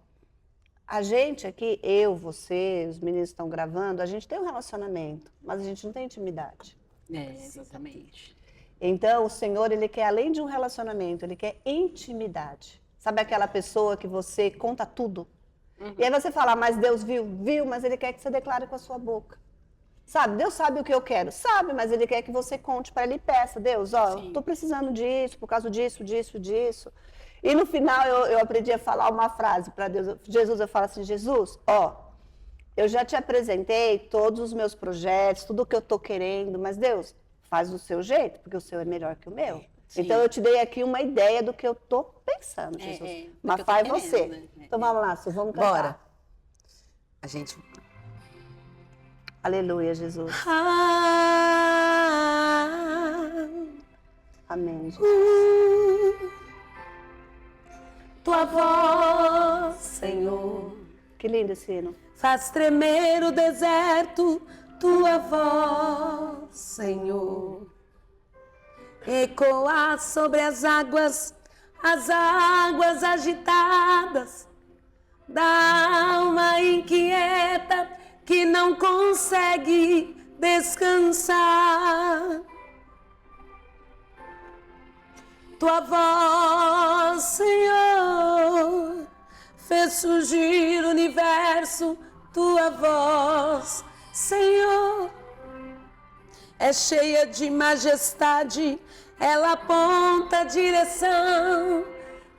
A gente aqui, eu, você, os meninos que estão gravando, a gente tem um relacionamento, mas a gente não tem intimidade. Exatamente. Então, o Senhor, ele quer, além de um relacionamento, ele quer intimidade. Sabe aquela pessoa que você conta tudo? E aí você fala, mas Deus viu, mas ele quer que você declare com a sua boca. Sabe, Deus sabe o que eu quero. Sabe, mas ele quer que você conte para ele e peça. Deus, ó, eu tô precisando disso, por causa disso. E no final eu aprendi a falar uma frase para Deus. Jesus, eu falo assim, Jesus, ó, eu já te apresentei todos os meus projetos, tudo que eu tô querendo, mas Deus, faz do seu jeito, porque o seu é melhor que o meu. Então eu te dei aqui uma ideia do que eu tô pensando, Jesus. Mas faz você. Né? Então vamos lá, Su, vamos cantar. Bora. A gente... Aleluia, Jesus. Amém, Jesus. Tua voz, Senhor, Que lindo esse hino. faz tremer o deserto. Tua voz, Senhor, ecoar sobre as águas agitadas da alma inquieta que não consegue descansar. Tua voz, Senhor, fez surgir o universo. Tua voz, Senhor, é cheia de majestade. Ela aponta a direção,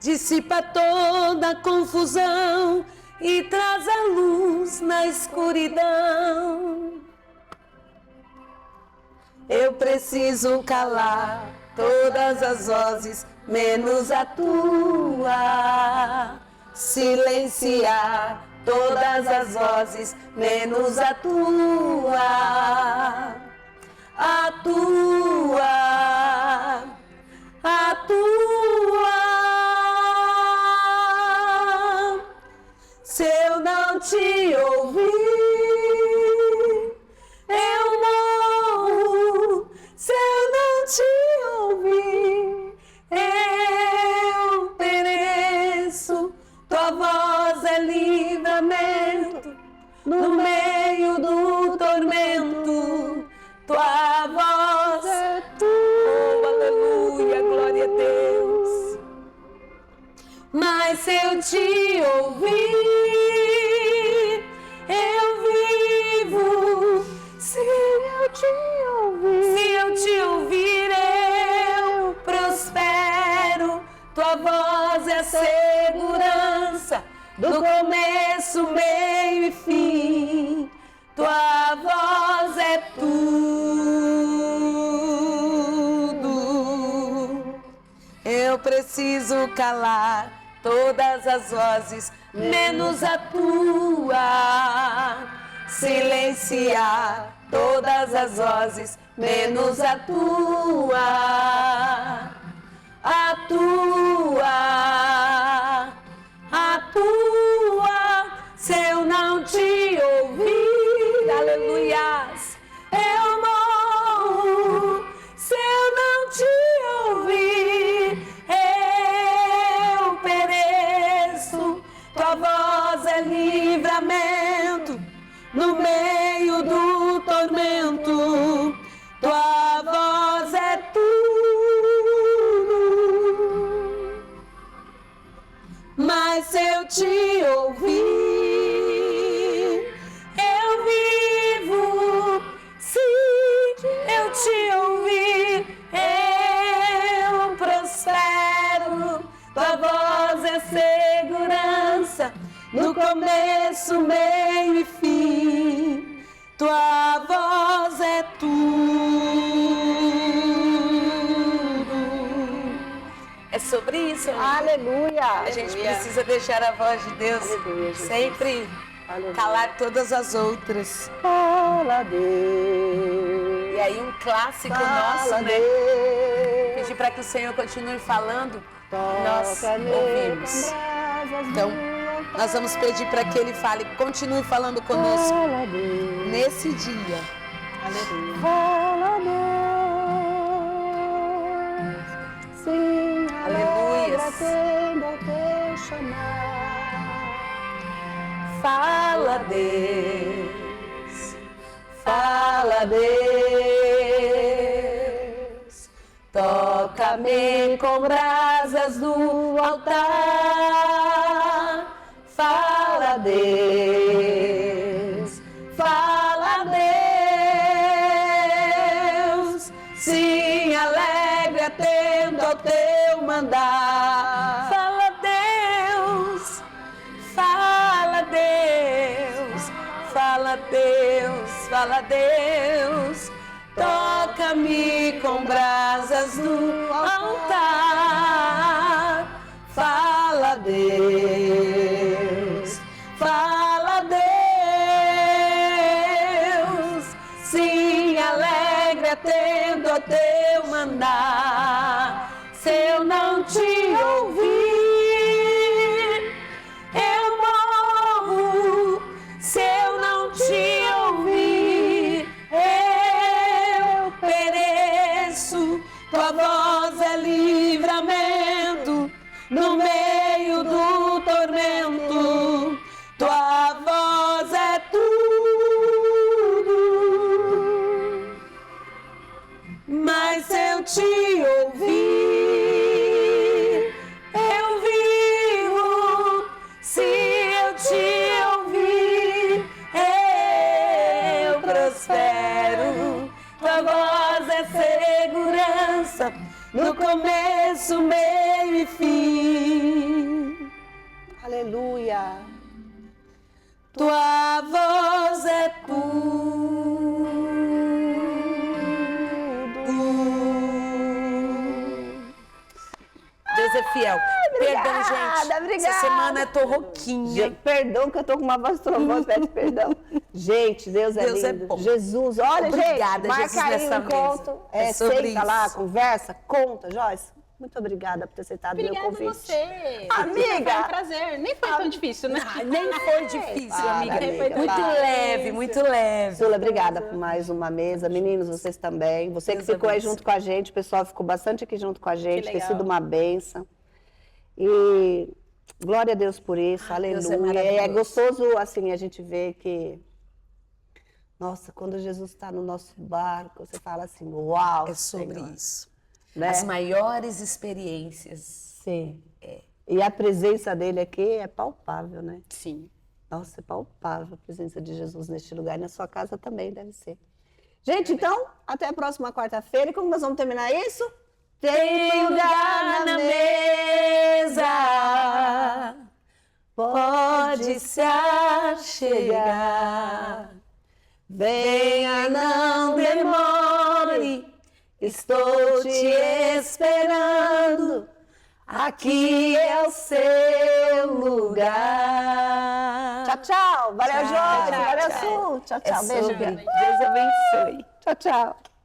dissipa toda a confusão e traz a luz na escuridão. Eu preciso calar todas as vozes, menos a tua. Silenciar todas as vozes, menos a tua. A tua. A tua. Se eu não te ouvir, eu morro. Se eu não te ouvir, eu pereço. Tua voz é livramento no meio do tormento. Tua voz é tua, oh, aleluia, glória a Deus. Mas se eu te ouvir, eu vivo. Se eu te ouvir, eu prospero. Tua voz é a segurança do começo, meio e fim. Tua voz é tudo. Eu preciso calar todas as vozes, menos a tua. Silenciar todas as vozes, menos a tua. A tua. A tua. Se eu não te ouvir, aleluias, eu morro. Se eu não te ouvir, eu pereço. Tua voz é livramento no meio do tormento. Tua voz é tudo. Mas se eu te ouvir, eu vivo. Se eu te ouvir, eu prospero. Tua voz é segurança no começo, meio e fim. Tua voz é tudo. É sobre isso, amiga. Aleluia. A gente precisa deixar a voz de Deus Aleluia, Jesus. sempre Aleluia. calar todas as outras. Fala, Deus. E aí um clássico Fala, nosso, né? Deus. Pedir para que o Senhor continue falando. Nós Toca-me ouvimos. com brasas Então, do altar. nós vamos pedir para que Ele fale, continue falando conosco Fala, Deus. nesse dia. Aleluia. Fala, Deus. Sim, Aleluias. alegra quando eu te chamar. Fala, Deus. Fala, Deus. Toca-me com brasas do altar. Fala, Deus. Fala, Deus. Sim, alegre, atento ao teu mandar. Fala, Deus. Fala, Deus. Fala, Deus. Fala, Deus. Toca-me com brasas no altar. Fala, Deus. Fala, Deus. Sim, alegre, atento ao teu mandar. Se eu não te ouvir, eu morro. Se eu não te ouvir, eu pereço. Tua voz no meio do tormento, tua voz é tudo. Mas se eu te ouvir, eu vivo. Se eu te ouvir, eu prospero. Tua voz é segurança, no começo, meio e fim. Aleluia. Tua voz é tudo. Deus é fiel. Perdão, gente. Obrigada. Essa semana eu tô rouquinha. Gente, perdão que eu tô com uma voz trombose, pede perdão. Gente, Deus é Deus é lindo. bom. Jesus, olha, Obrigada, gente, marca Jesus, aí nessa o encontro. mesa. É sobre Senta lá, isso. conversa, conta. Joyce, muito obrigada por ter aceitado o meu Obrigada a convite. você. Amiga. Foi um prazer. Nem foi tão difícil, né? Nem foi difícil, Para, amiga. amiga, Muito para. leve, muito leve. Sula, obrigada por mais uma mesa. Meninos, vocês também. Você que Deus ficou aí abençoe. junto com a gente, o pessoal ficou bastante aqui junto com a gente. Tem legal. sido uma bênção. E glória a Deus por isso, Deus é aleluia. É maravilhoso. gostoso, assim, a gente ver que, nossa, quando Jesus está no nosso barco, você fala assim, uau, É sobre Senhor, isso. né? As maiores experiências. Sim. E a presença dele aqui é palpável, né? Sim. Nossa, é palpável a presença de Jesus neste lugar. E na sua casa também deve ser. Gente, então, até a próxima quarta-feira. E como nós vamos terminar isso? Tem lugar na mesa, pode se achegar. Venha, não demore, estou te esperando. Aqui é o seu lugar. Tchau, tchau. Valeu, Tchau, Jorge. tchau, Valeu, tchau. Sul. Tchau, tchau. É Beijo. sobre. Deus abençoe. Tchau, tchau.